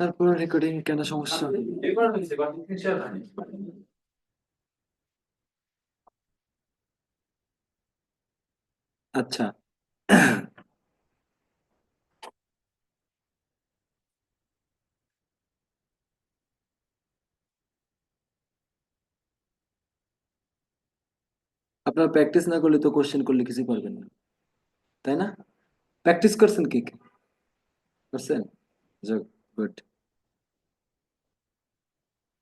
তারপর রেকর্ডিং কেন সমস্যা? আচ্ছা। আপনার প্র্যাকটিস না করলে তো কোশ্চেন করলে কিছু পারবেন না, তাই না? প্র্যাকটিস করছেন কি কি? করছেন? যাক, গুড।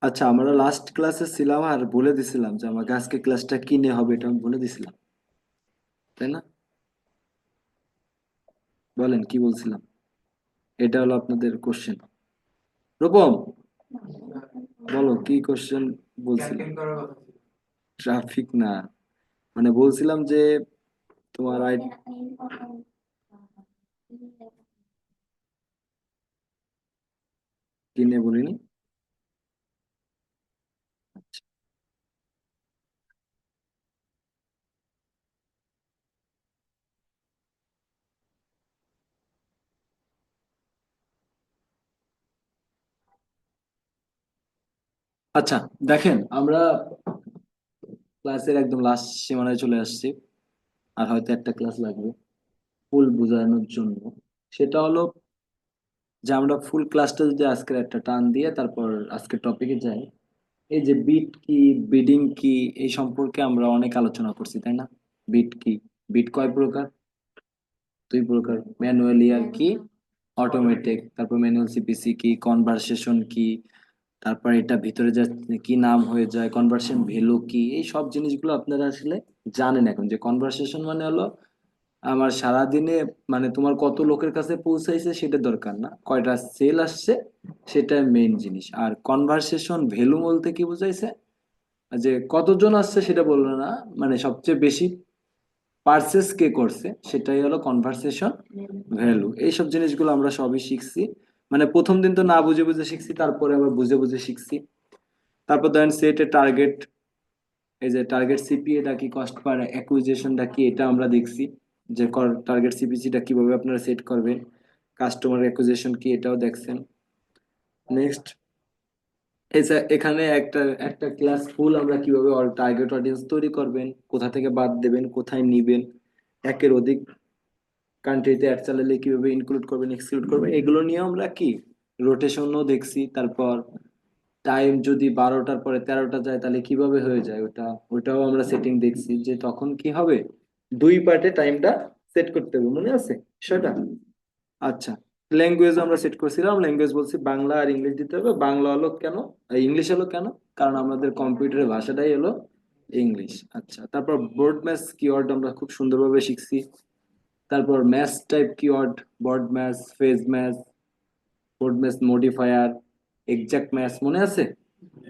আচ্ছা, আমরা লাস্ট ক্লাসে ছিলাম আর বলে দিছিলাম যে আমাকে আজকে ক্লাসটা কি নিয়ে হবে, এটা আমি বলে দিছিলাম, তাই না? বলেন কি বলছিলাম। এটা হলো আপনাদের কোশ্চেন। রূপম, বলো কি কোশ্চেন বলছিলাম। ট্রাফিক না, মানে বলছিলাম যে তোমার কি নিয়ে বলিনি। আচ্ছা, দেখেন আমরা ক্লাসের একদম লাস্ট সীমানায় চলে আসছি। আর হয়তো একটা ক্লাস লাগবে ফুল বোঝানোর জন্য। সেটা হলো যে আমরা ফুল ক্লাসটা যদি আজকের একটা টান দিয়ে তারপর আজকের টপিকে যাই। এই যে বিট কি, বিডিং কি, এই সম্পর্কে আমরা অনেক আলোচনা করছি, তাই না? বিট কি, বিট কয় প্রকার? দুই প্রকার, ম্যানুয়ালি আর কি অটোমেটিক। তারপর ম্যানুয়াল সিপিসি কি, কনভারসেশন কি, তারপর এটা ভিতরে যা কি নাম হয়ে যায়, কনভার্সন ভ্যালু কি, এই সব জিনিসগুলো আপনারা আসলে জানেন এখন। যে কনভারসেশন মানে হলো আমার সারাদিনে, মানে তোমার কত লোকের কাছে পৌঁছাইছে সেটা দরকার না, কয়টা সেল আসছে সেটা মেইন জিনিস। আর কনভারসেশন ভ্যালু বলতে কি বুঝাইছে, যে কতজন আসছে সেটা বললো না, মানে সবচেয়ে বেশি পারচেস কে করছে সেটাই হলো কনভারসেশন ভ্যালু। এইসব জিনিসগুলো আমরা সবই শিখছি। মানে প্রথম দিন তো না বুঝে বুঝে শিখছি, তারপরে আবার বুঝে বুঝে শিখছি। তারপর ধরেন সেট এ টার্গেট, এই যে টার্গেট সিপিএটা কি, কস্ট পার অ্যাকুইজিশনটা কি, এটা আমরা দেখছি। যে টার্গেট সিপিসিটা কিভাবে আপনারা সেট করবেন, কাস্টমার অ্যাকুইজিশন কি, এটাও দেখছেন। নেক্সট, এখানে একটা একটা ক্লাস ফুল আমরা কিভাবে টার্গেট অডিয়েন্স তৈরি করবেন, কোথা থেকে বাদ দেবেন, কোথায় নিবেন, একের অধিক কান্ট্রিতে অ্যাড চালালে কিভাবে ইনক্লুড করবেন এক্সক্লুড করবেন, এগুলো নিয়ে আমরা কি রোটেশনও দেখছি। তারপর টাইম যদি 12টার পরে 13টা যায় তাহলে কিভাবে হয়ে যায় ওটা, ওটাও আমরা সেটিং দেখছি যে তখন কি হবে, দুই পার্টে টাইমটা সেট করতে হবে, মনে আছে সেটা? আচ্ছা, ল্যাঙ্গুয়েজ আমরা সেট করছিলাম, ল্যাঙ্গুয়েজ বলছি বাংলা আর ইংলিশ দিতে হবে। বাংলা হলো কেন, ইংলিশ হলো কেন, কারণ আমাদের কম্পিউটারের ভাষাটাই হলো ইংলিশ। আচ্ছা, তারপর বোর্ড ম্যাচ কিওয়ার্ড আমরা খুব সুন্দরভাবে শিখছি। তারপর match type keyword, board match, phase match, board match modifier, exact match, মনে আছে?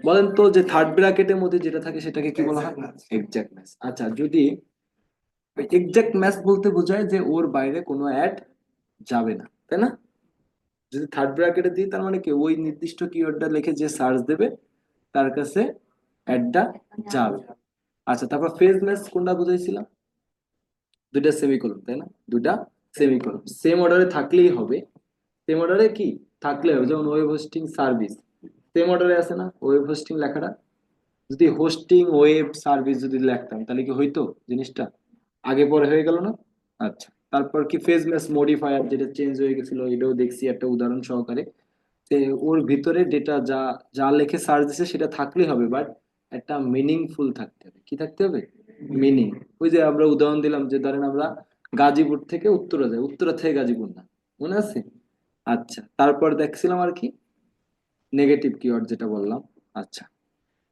বলেন তো যে থার্ড ব্র্যাকেটের মধ্যে যেটা থাকে সেটাকে কি বলা হয়? Exact match. আচ্ছা, যদি এক্সাক্ট ম্যাচ বলতে বোঝায় যে ওর বাইরে কোনো অ্যাড যাবে না, তাই না? যদি থার্ড ব্র্যাকেটে দিই তার মানে কি ওই নির্দিষ্ট কিওয়ার্ডটা লিখে যে সার্চ দেবে তার কাছে অ্যাডটা যাবে। আচ্ছা, তারপর ফেজ ম্যাচ কোনটা বুঝাইছিলাম? দুইটা সেমিকোলন, তাই না? দুইটা সেমিকোলন সেম অর্ডারে থাকলেই হবে। সেম অর্ডারে কি থাকলে হবে, যেমন ওয়েব হোস্টিং সার্ভিস সেম অর্ডারে আছে না, ওয়েব হোস্টিং লেখাটা। যদি হোস্টিং ওয়েব সার্ভিস যদি লিখতাম তাহলে কি হইতো জিনিসটা? আগে পরে হয়ে গেল না? আচ্ছা, তারপর কি ফেজ ম্যাচ মডিফায়ার, যেটা চেঞ্জ হয়ে গেছিল, এটাও দেখছি একটা উদাহরণ সহকারে। তে ওর ভিতরে ডেটা যা যা লেখে সার্চ দিছে সেটা থাকলেই হবে, বাট একটা মিনিংফুল থাকতে হবে। কি থাকতে হবে? মিনিং। ওই যে আমরা উদাহরণ দিলাম যে ধরেন আমরা গাজীপুর থেকে উত্তরা যাই, উত্তরা থেকে গাজীপুর না, মনে আছে? আচ্ছা, তারপর দেখছিলাম আর কি নেগেটিভ কিওয়ার্ড যেটা বললাম। আচ্ছা,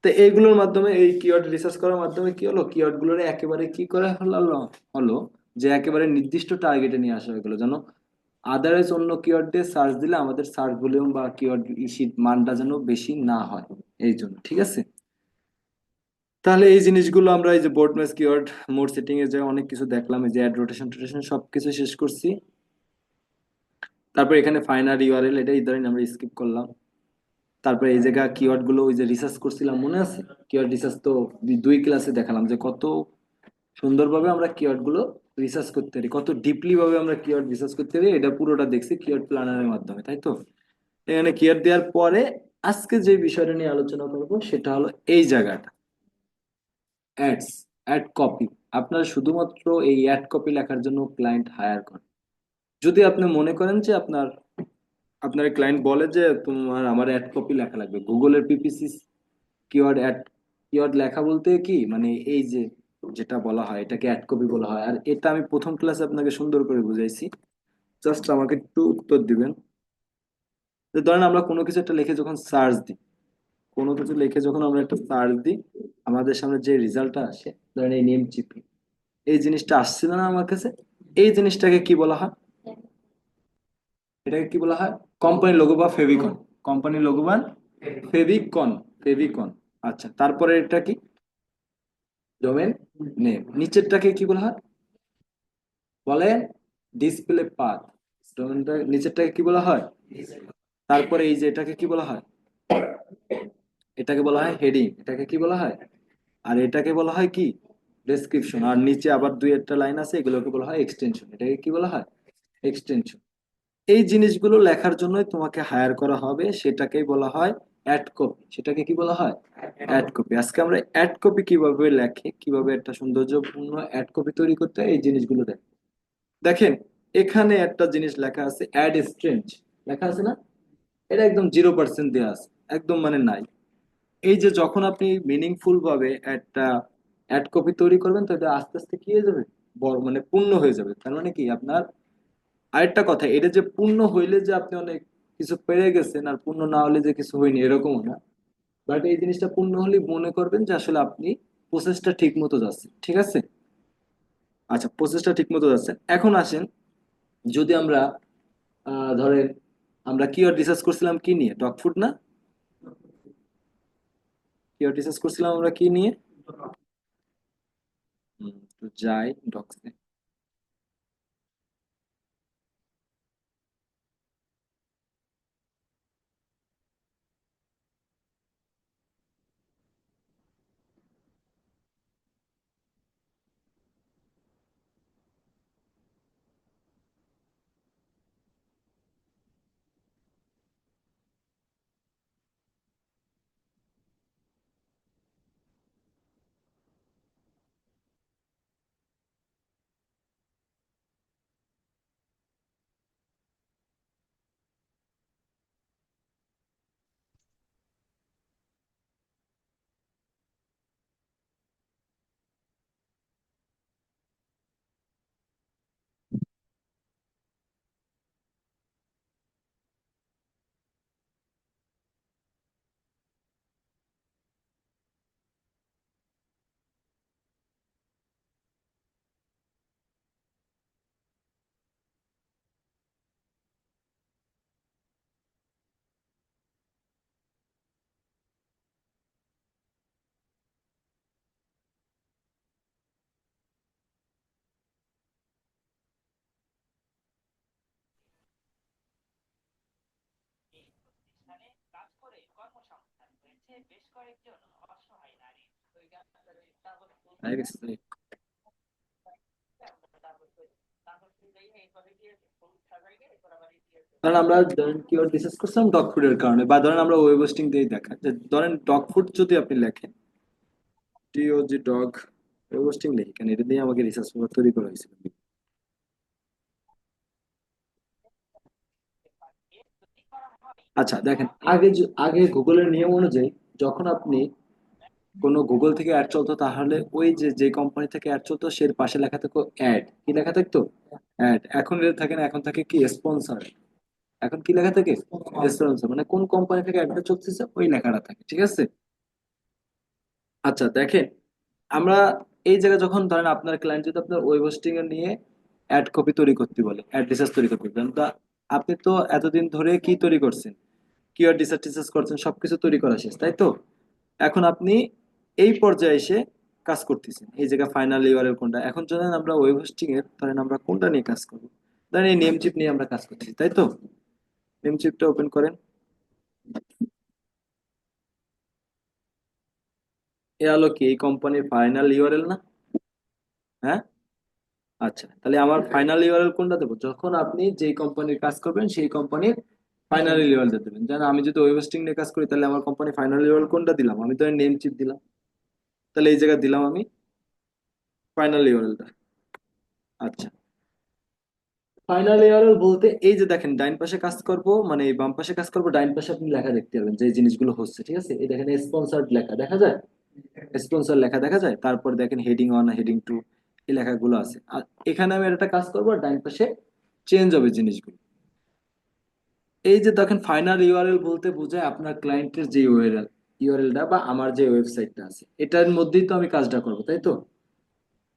তো এইগুলোর মাধ্যমে, এই কিওয়ার্ড রিসার্চ করার মাধ্যমে কি হলো, কিওয়ার্ড গুলোর একেবারে কি করা হলো, হলো যে একেবারে নির্দিষ্ট টার্গেটে নিয়ে আসা হয়ে গেলো, যেন আদারওয়াইজ অন্য কিওয়ার্ড দিয়ে সার্চ দিলে আমাদের সার্চ ভলিউম বা কিওয়ার্ড মানটা যেন বেশি না হয়, এই জন্য। ঠিক আছে, তাহলে এই জিনিসগুলো আমরা এই যে board match keyword mode setting এ যে অনেক কিছু দেখলাম, এই যে অ্যাড রোটেশন টোটেশন সবকিছু শেষ করছি। তারপর এখানে ফাইনাল ইউআরএল, এটাই ধরেন আমরা স্কিপ করলাম। তারপরে এই জায়গা কিওয়ার্ড গুলো ওই যে রিসার্চ করছিলাম, মনে আছে? কিওয়ার্ড রিসার্চ তো দুই ক্লাসে দেখালাম যে কত সুন্দরভাবে আমরা কিওয়ার্ড গুলো রিসার্চ করতে পারি, কত ডিপলি ভাবে আমরা কিওয়ার্ড রিসার্চ করতে পারি, এটা পুরোটা দেখছি কিওয়ার্ড প্ল্যানারের মাধ্যমে, তাই তো? এখানে কেয়ার দেওয়ার পরে আজকে যে বিষয়টা নিয়ে আলোচনা করব সেটা হলো এই জায়গাটা, অ্যাডস, অ্যাড কপি। আপনার শুধুমাত্র এই অ্যাড কপি লেখার জন্য ক্লায়েন্ট হায়ার করেন। যদি আপনি মনে করেন যে আপনার আপনার ক্লায়েন্ট বলে যে তোমার আমার অ্যাড কপি লেখা লাগবে, গুগলের পিপিসি কিওয়ার্ড অ্যাড, কিওয়ার্ড লেখা বলতে কি মানে এই যে যেটা বলা হয় এটাকে অ্যাড কপি বলা হয়। আর এটা আমি প্রথম ক্লাসে আপনাকে সুন্দর করে বুঝাইছি, জাস্ট আমাকে একটু উত্তর দিবেন। যে ধরেন আমরা কোনো কিছু একটা লিখে যখন সার্চ দিই, কোনো কিছু লিখে যখন আমরা একটা সার্চ দিই, আমাদের সামনে যে রেজাল্টটা আসে, ধরেন এই নেম চিপি, এই জিনিসটা আসছিল না আমার কাছে, এই জিনিসটাকে কি বলা হয়? এটাকে কি বলা হয়? কোম্পানি লোগো বা ফেভিকন। কোম্পানি লোগো বা ফেভিকন, ফেভিকন। আচ্ছা, তারপরে এটা কি? Domain name. নিচেরটাকে কি বলা হয়? বলেন ডিসপ্লে পাথ। ডোমেনটা নিচেরটাকে কি বলা হয়? তারপরে এই যে এটাকে কি বলা হয়? এটাকে বলা হয় হেডিং। এটাকে কি বলা হয়? আর এটাকে বলা হয় কি? ডেসক্রিপশন। আর নিচে আবার দুই একটা লাইন আছে, এগুলোকে বলা হয় এক্সটেনশন। এটাকে কি বলা হয়? এক্সটেনশন। এই জিনিসগুলো লেখার জন্যই তোমাকে হায়ার করা হবে, সেটাকেই বলা হয় অ্যাড কপি। সেটাকে কি বলা হয়? Ad copy. আজকে আমরা অ্যাড কপি কিভাবে লেখে, কিভাবে একটা সৌন্দর্যপূর্ণ অ্যাড কপি তৈরি করতে হয় এই জিনিসগুলো দেখেন। এখানে একটা জিনিস লেখা আছে অ্যাড স্ট্রেঞ্জ, লেখা আছে না? এটা একদম 0% দেওয়া আছে, একদম মানে নাই। এই যে যখন আপনি মিনিংফুল ভাবে একটা অ্যাড কপি তৈরি করবেন, তো এটা আস্তে আস্তে কি হয়ে যাবে? বড় মানে পূর্ণ হয়ে যাবে। তার মানে কি আপনার আরেকটা কথা, এটা যে পূর্ণ হইলে যে আপনি অনেক কিছু পেরে গেছেন, আর পূর্ণ না হলে যে কিছু হয়নি, এরকমও না। বাট এই জিনিসটা পূর্ণ হলে মনে করবেন যে আসলে আপনি প্রসেসটা ঠিক মতো যাচ্ছে, ঠিক আছে? আচ্ছা, প্রসেসটা ঠিক মতো যাচ্ছে। এখন আসেন, যদি আমরা ধরেন আমরা কিওয়ার্ড রিসার্চ করছিলাম কি নিয়ে? ডগ ফুড না? কিওয়ার্ড রিসার্চ করছিলাম আমরা কি নিয়ে? তো যাই ডক্সে। কারণ আমরা ধরেন কিওয়ার্ড রিসার্চ করছিলাম ডগ ফুডের কারণে, বা ধরেন আমরা ওয়েব হোস্টিং দিয়ে দেখা যে ধরেন ডগ ফুড যদি আপনি লেখেন, টিওজি ডগ, ওয়েব হোস্টিং লিখি কেন, এটা দিয়ে আমাকে রিসার্চ পেপার তৈরি করা হয়েছিল। আচ্ছা দেখেন, আগে গুগলের নিয়ম অনুযায়ী যখন আপনি কোনো গুগল থেকে অ্যাড চলতো, তাহলে ওই যে যে কোম্পানি থেকে অ্যাড চলতো সে পাশে লেখা থাকতো অ্যাড, কি লেখা থাকতো? অ্যাড। এখন এটা থাকে না, এখন থাকে কি স্পন্সর। এখন কি লেখা থাকে? স্পন্সর, মানে কোন কোম্পানি থেকে অ্যাডটা চলতেছে ওই লেখাটা থাকে, ঠিক আছে? আচ্ছা দেখেন, আমরা এই জায়গায় যখন ধরেন আপনার ক্লায়েন্ট যদি আপনার ওয়েব হোস্টিং এ নিয়ে অ্যাড কপি তৈরি করতে বলে, অ্যাড রিসার্চ তৈরি করতে বলেন, তা আপনি তো এতদিন ধরে কি তৈরি করছেন? কিওয়ার্ড রিসার্চ টিসার্চ করছেন, সবকিছু তৈরি করা শেষ, তাই তো? এখন আপনি এই পর্যায়ে এসে কাজ করতেছেন, এই জায়গায় ফাইনাল ইউআরএল কোনটা। এখন ধরেন আমরা ওয়েব হোস্টিং এর ধরেন আমরা কোনটা নিয়ে কাজ করবো? ধরেন এই নেম চিপ নিয়ে আমরা কাজ করতেছি, তাই তো? নেম চিপটা ওপেন করেন। এ হলো কি এই কোম্পানির ফাইনাল ইউআরএল না? হ্যাঁ। আচ্ছা, তাহলে আমার ফাইনাল ইউআরএল কোনটা দেবো? যখন আপনি যেই কোম্পানির কাজ করবেন সেই কোম্পানির ফাইনাল লেভেলটা দেবেন। যেন আমি যদি ওয়েব হোস্টিং নিয়ে কাজ করি তাহলে আমার কোম্পানি ফাইনাল লেভেল কোনটা দিলাম, আমি তো নেম চিপ দিলাম, তাহলে এই জায়গায় দিলাম আমি ফাইনাল লেভেলটা। আচ্ছা, ফাইনাল ইয়ার বলতে এই যে দেখেন ডাইন পাশে কাজ করব, মানে এই বাম পাশে কাজ করব, ডাইন পাশে আপনি লেখা দেখতে পাবেন যে এই জিনিসগুলো হচ্ছে, ঠিক আছে? এই দেখেন স্পন্সর্ড লেখা দেখা যায়, স্পন্সর লেখা দেখা যায়, তারপর দেখেন হেডিং 1 হেডিং 2 এই লেখাগুলো আছে। আর এখানে আমি আর একটা কাজ করবো, আর ডাইন পাশে চেঞ্জ হবে জিনিসগুলো। এই যে দেখেন ফাইনাল ইউআরএল বলতে বোঝায় আপনার ক্লায়েন্টের যে ইউআরএলটা বা আমার যে ওয়েবসাইটটা আছে এটার মধ্যেই তো আমি কাজটা করবো, তাই তো?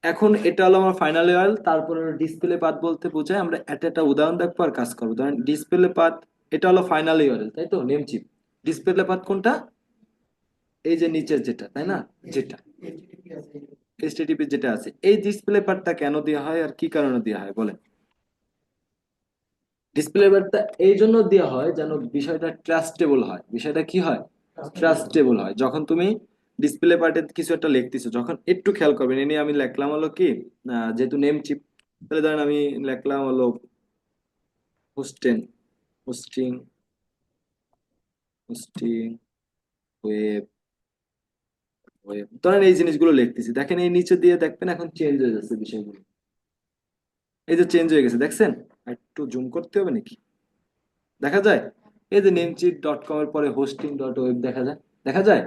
এখন এটা হলো আমার ফাইনাল ইউআরএল, তারপরে ডিসপ্লে পাথ বলতে বোঝায় আমরা একটা উদাহরণ দেখবো আর কাজ করবো। ধরেন ডিসপ্লে পাথ, এটা হলো ফাইনাল ইউআরএল, তাই তো? Name chip. ডিসপ্লে পাথ কোনটা? এই যে নিচের যেটা, তাই না? যেটা এইচটিটিপি যেটা আছে, এই ডিসপ্লে পার্টটা কেন দেওয়া হয় আর কি কারণে দেওয়া হয় বলেন? ডিসপ্লে পার্টটা এই জন্য দেওয়া হয় যেন বিষয়টা ট্রাস্টেবল হয়। বিষয়টা কি হয়? ট্রাস্টেবল হয়। যখন তুমি ডিসপ্লে পার্টে কিছু একটা লিখতেছো, যখন একটু খেয়াল করবেন, এ নিয়ে আমি লিখলাম হলো কি, যেহেতু নেম চিপ, তাহলে ধরেন আমি লিখলাম হলো Holstein, hosting, hosting web, web, ধরেন এই জিনিসগুলো লিখতেছি, দেখেন এই নিচে দিয়ে দেখবেন এখন চেঞ্জ হয়ে যাচ্ছে বিষয়গুলো। এই যে চেঞ্জ হয়ে গেছে, দেখছেন? আর একটু জুম করতে হবে নাকি? দেখা যায়? এই যে নেমচিট.কম এর পরে হোস্টিং.ওয়েব দেখা যায়, দেখা যায়?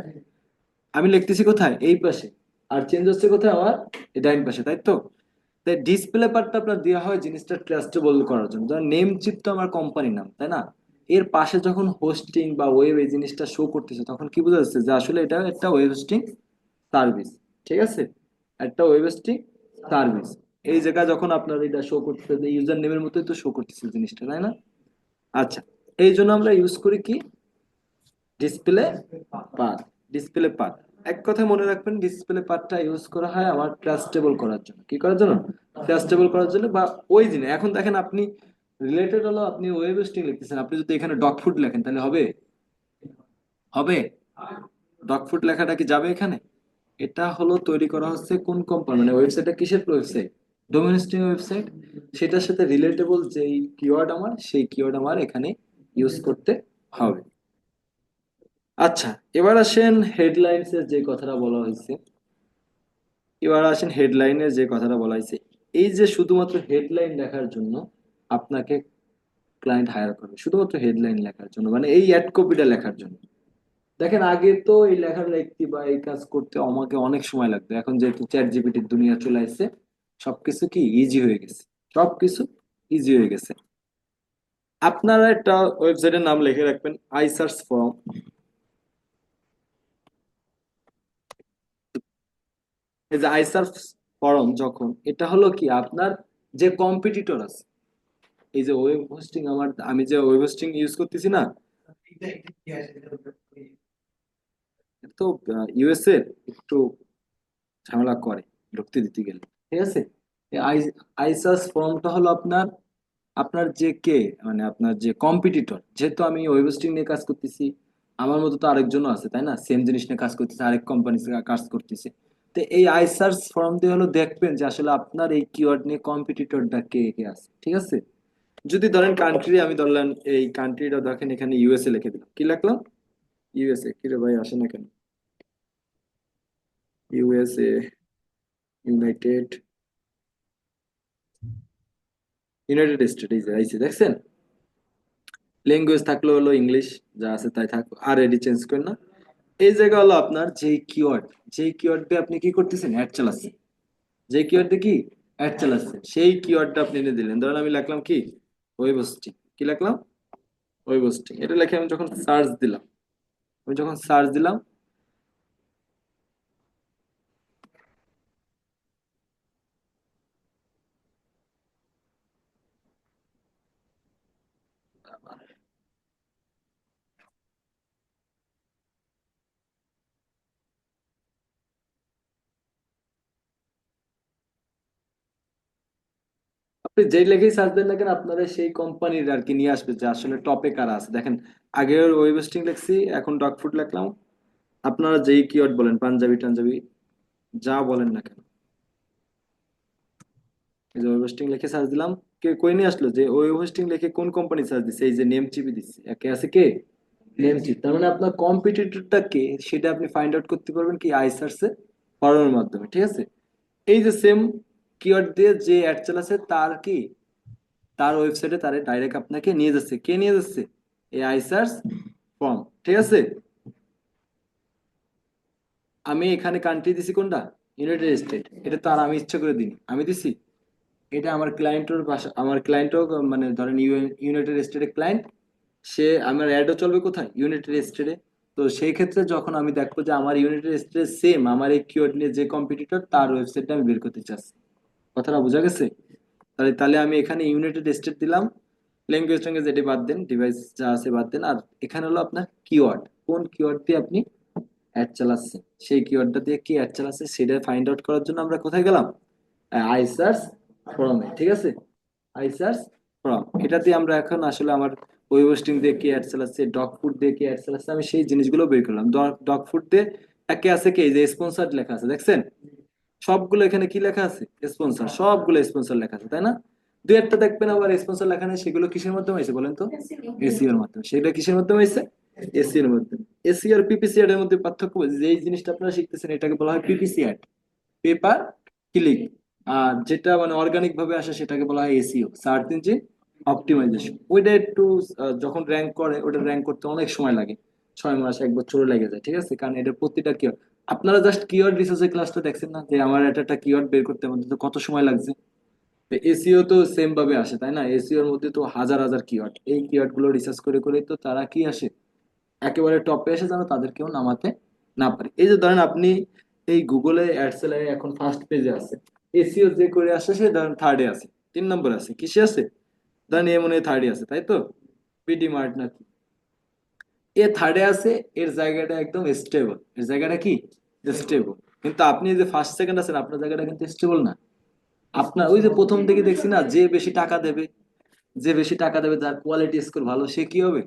আমি লিখতেছি কোথায়? এই পাশে। আর চেঞ্জ হচ্ছে কোথায় আমার? এই ডাইন পাশে, তাই তো? তাই ডিসপ্লে পার্টটা আপনার দেওয়া হয় জিনিসটা ট্রাস্টেবল করার জন্য। ধরেন নেম চিপ তো আমার কোম্পানির নাম, তাই না? এর পাশে যখন হোস্টিং বা ওয়েব এই জিনিসটা শো করতেছে তখন কি বোঝা যাচ্ছে যে আসলে এটা একটা ওয়েব হোস্টিং সার্ভিস, ঠিক আছে? একটা ওয়েব হোস্টিং সার্ভিস। এই জায়গায় যখন আপনার এটা শো করতেছে ইউজার নেমের মতোই তো শো করতেছে জিনিসটা, তাই না? আচ্ছা, এই জন্য আমরা ইউজ করি কি? Display path. ডিসপ্লে পাথ, এক কথায় মনে রাখবেন, ডিসপ্লে পাথটা ইউজ করা হয় আমার ট্রাস্টেবল করার জন্য। কি করার জন্য? ট্রাস্টেবল করার জন্য। বা ওই জিনিস এখন দেখেন আপনি রিলেটেড হলো, আপনি ওয়েব হোস্টিং লিখতেছেন, আপনি যদি এখানে ডগ ফুড লেখেন তাহলে হবে? হবে? ডগ ফুড লেখাটা কি যাবে এখানে? এটা হলো তৈরি করা হচ্ছে কোন কোম্পানি, মানে ওয়েবসাইটটা কিসের ওয়েবসাইট? Domain hosting website. সেটার সাথে রিলেটেবল যেই কিওয়ার্ড আমার, সেই কিওয়ার্ড আমার এখানে ইউজ করতে হবে। আচ্ছা, এবার আসেন হেডলাইন্স এর যে কথাটা বলা হয়েছে। এবার আসেন হেডলাইনের যে কথাটা বলা হয়েছে। এই যে শুধুমাত্র হেডলাইন লেখার জন্য আপনাকে ক্লায়েন্ট হায়ার করবে, শুধুমাত্র হেডলাইন লেখার জন্য, মানে এই অ্যাড কপিটা লেখার জন্য। দেখেন আগে তো এই লেখা লিখতে বা এই কাজ করতে আমাকে অনেক সময় লাগতো, এখন যেহেতু চ্যাট জিপিটির দুনিয়া চলে আসছে, সবকিছু কি ইজি হয়ে গেছে, সবকিছু ইজি হয়ে গেছে। আপনারা একটা ওয়েবসাইটের নাম লিখে রাখবেন, আইসার্চ ফর্ম। এই যে আইসার্চ ফর্ম, যখন এটা হলো কি আপনার যে কম্পিটিটর আছে, এই যে ওয়েব হোস্টিং, আমি যে ওয়েব হোস্টিং ইউজ করতেছি না, এটা তো ইউএসএ একটু ঝামেলা করে ঢুকতে দিতে গেলে, ঠিক আছে? এই আইসাস ফর্মটা হলো আপনার, আপনার যে কে, মানে আপনার যে কম্পিটিটর, যেহেতু আমি ওয়েব হোস্টিং নিয়ে কাজ করতেছি, আমার মতো তো আরেকজনও আছে, তাই না? সেম জিনিস নিয়ে কাজ করতেছে, আরেক কোম্পানি কাজ করতেছে। তো এই আইসার্চ ফর্ম দিয়ে হলো দেখবেন যে আসলে আপনার এই কিওয়ার্ড নিয়ে কম্পিটিটরটা কে কে আছে, ঠিক আছে? যদি ধরেন কান্ট্রি, আমি ধরলাম এই কান্ট্রিটা, দেখেন এখানে ইউএসএ লিখে দিলাম, কি লিখলাম? ইউএসএ। কি রে ভাই আসে না কেন? ইউএসএ, ইউনাইটেড, ইউনাইটেড স্টেট, এই যে আইসি, দেখছেন? ল্যাঙ্গুয়েজ থাকলো হলো ইংলিশ, যা আছে তাই থাকলো, আর এডি চেঞ্জ করেন না। এই জায়গা হলো আপনার যেই কিওয়ার্ড, যেই কিওয়ার্ড দিয়ে আপনি কি করতেছেন, অ্যাড চালাচ্ছেন, যে কিওয়ার্ড দিয়ে কি অ্যাড চালাচ্ছেন, সেই কিওয়ার্ডটা আপনি এনে দিলেন। ধরেন আমি লিখলাম কি, ওয়েব হোস্টিং। কি লিখলাম? Web hosting. এটা লিখে আমি যখন সার্চ দিলাম, আমি যখন সার্চ দিলাম, আপনি যেই লেখেই সার্চ দেন না কেন আপনারা সেই কোম্পানির আর কি নিয়ে আসবে যে আসলে টপে কারা আছে। দেখেন আগে ওয়েব হোস্টিং লিখছি, এখন ডগ ফুড লিখলাম, আপনারা যেই কিওয়ার্ড বলেন, পাঞ্জাবি টাঞ্জাবি যা বলেন না কেন, এই যে ওয়েব হোস্টিং লিখে সার্চ দিলাম, কে কই নিয়ে আসলো যে ওয়েব হোস্টিং লিখে কোন কোম্পানি সার্চ দিচ্ছে, এই যে নেম চিপে দিচ্ছে, একে আছে কে নেম চিপ। তার মানে আপনার কম্পিটিটরটা কে সেটা আপনি ফাইন্ড আউট করতে পারবেন কি আই সার্চে করানোর মাধ্যমে, ঠিক আছে। এই যে সেম কিওয়ার্ড দিয়ে যে অ্যাড চালাচ্ছে তার কি তার ওয়েবসাইটে তারে ডাইরেক্ট আপনাকে নিয়ে যাচ্ছে, কে নিয়ে যাচ্ছে, এই আই সার্চ ফর্ম, ঠিক আছে। আমি এখানে কান্ট্রি দিছি কোনটা, ইউনাইটেড স্টেট, এটা তো আর আমি ইচ্ছা করে দিই, আমি দিছি, এটা আমার ক্লায়েন্টের ভাষা, আমার ক্লায়েন্টও মানে ধরেন ইউনাইটেড স্টেটের ক্লায়েন্ট, সে আমার অ্যাডও চলবে কোথায়, ইউনাইটেড স্টেটে। তো সেই ক্ষেত্রে যখন আমি দেখবো যে আমার ইউনাইটেড স্টেটে সেম আমার এই কিওয়ার্ড নিয়ে যে কম্পিটিটর তার ওয়েবসাইটটা আমি বের করতে চাচ্ছি, কথাটা বোঝা গেছে। তাহলে তাহলে আমি এখানে ইউনাইটেড স্টেট দিলাম, ল্যাঙ্গুয়েজ ট্যাঙ্গুয়েজ এটি বাদ দেন, ডিভাইস যা আছে বাদ দেন, আর এখানে হলো আপনার কিওয়ার্ড, কোন কিওয়ার্ড দিয়ে আপনি অ্যাড চালাচ্ছেন, সেই কিওয়ার্ডটা দিয়ে কি অ্যাড চালাচ্ছে সেটা ফাইন্ড আউট করার জন্য আমরা কোথায় গেলাম, আই সার্চ ফরমে, ঠিক আছে। আই সার্চ ফরম, এটা দিয়ে আমরা এখন আসলে আমার ওয়েব হোস্টিং দিয়ে কি অ্যাড চালাচ্ছে, ডগ ফুড দিয়ে কি অ্যাড চালাচ্ছে, আমি সেই জিনিসগুলো বের করলাম। ডগ ফুড দিয়ে একে আছে কি, এই যে স্পন্সর লেখা আছে দেখছেন, সবগুলো এখানে কি লেখা আছে, স্পন্সর, সবগুলো স্পন্সর লেখা আছে তাই না। দু একটা দেখবেন আবার স্পন্সর লেখা নেই, সেগুলো কিসের মাধ্যমে হয়েছে বলেন তো, এসিও এর মাধ্যমে। সেটা কিসের মাধ্যমে হয়েছে, এসিও এর মাধ্যমে। এসিও আর পিপিসি এর মধ্যে পার্থক্য বুঝি, যে এই জিনিসটা আপনারা শিখতেছেন এটাকে বলা হয় পিপিসি অ্যাড, পেপার ক্লিক। আর যেটা মানে অর্গানিক ভাবে আসে সেটাকে বলা হয় এসইও, সার্চ ইঞ্জিন অপটিমাইজেশন। ওইটা একটু যখন র্যাঙ্ক করে ওটা র্যাঙ্ক করতে অনেক সময় লাগে, 6 মাস 1 বছরও লেগে যায়, ঠিক আছে, কারণ এটা প্রতিটা কিওয়ার্ড, আপনারা জাস্ট কিওয়ার্ড রিসার্চের ক্লাসটা দেখছেন না, যে আমার একটা কিওয়ার্ড বের করতে আমাদের তো কত সময় লাগছে। এসইও তো সেম ভাবে আসে তাই না, এসইও এর মধ্যে তো হাজার হাজার কিওয়ার্ড, এই কিওয়ার্ড গুলো রিসার্চ করে করে তো তারা কি আসে, একেবারে টপে এসে যেন তাদেরকেও নামাতে না পারে। এই যে ধরেন আপনি এই গুগলে অ্যাডসেলারে এখন ফার্স্ট পেজে আছে, এসইও যে করে আসে সে ধরেন থার্ডে আছে, 3 নম্বর আছে, কিসে আছে, ধরেন এ মনে হয় থার্ডে আছে তাই তো, পিডি মার্ট নাকি, এ থার্ডে আছে, এর জায়গাটা একদম স্টেবল, এর জায়গাটা কি স্টেবল। কিন্তু আপনি যে ফার্স্ট সেকেন্ড আছেন আপনার জায়গাটা কিন্তু স্টেবল না। আপনার ওই যে প্রথম থেকে দেখছি না, যে বেশি টাকা দেবে, যে বেশি টাকা দেবে যার কোয়ালিটি স্কোর ভালো সে কি হবে,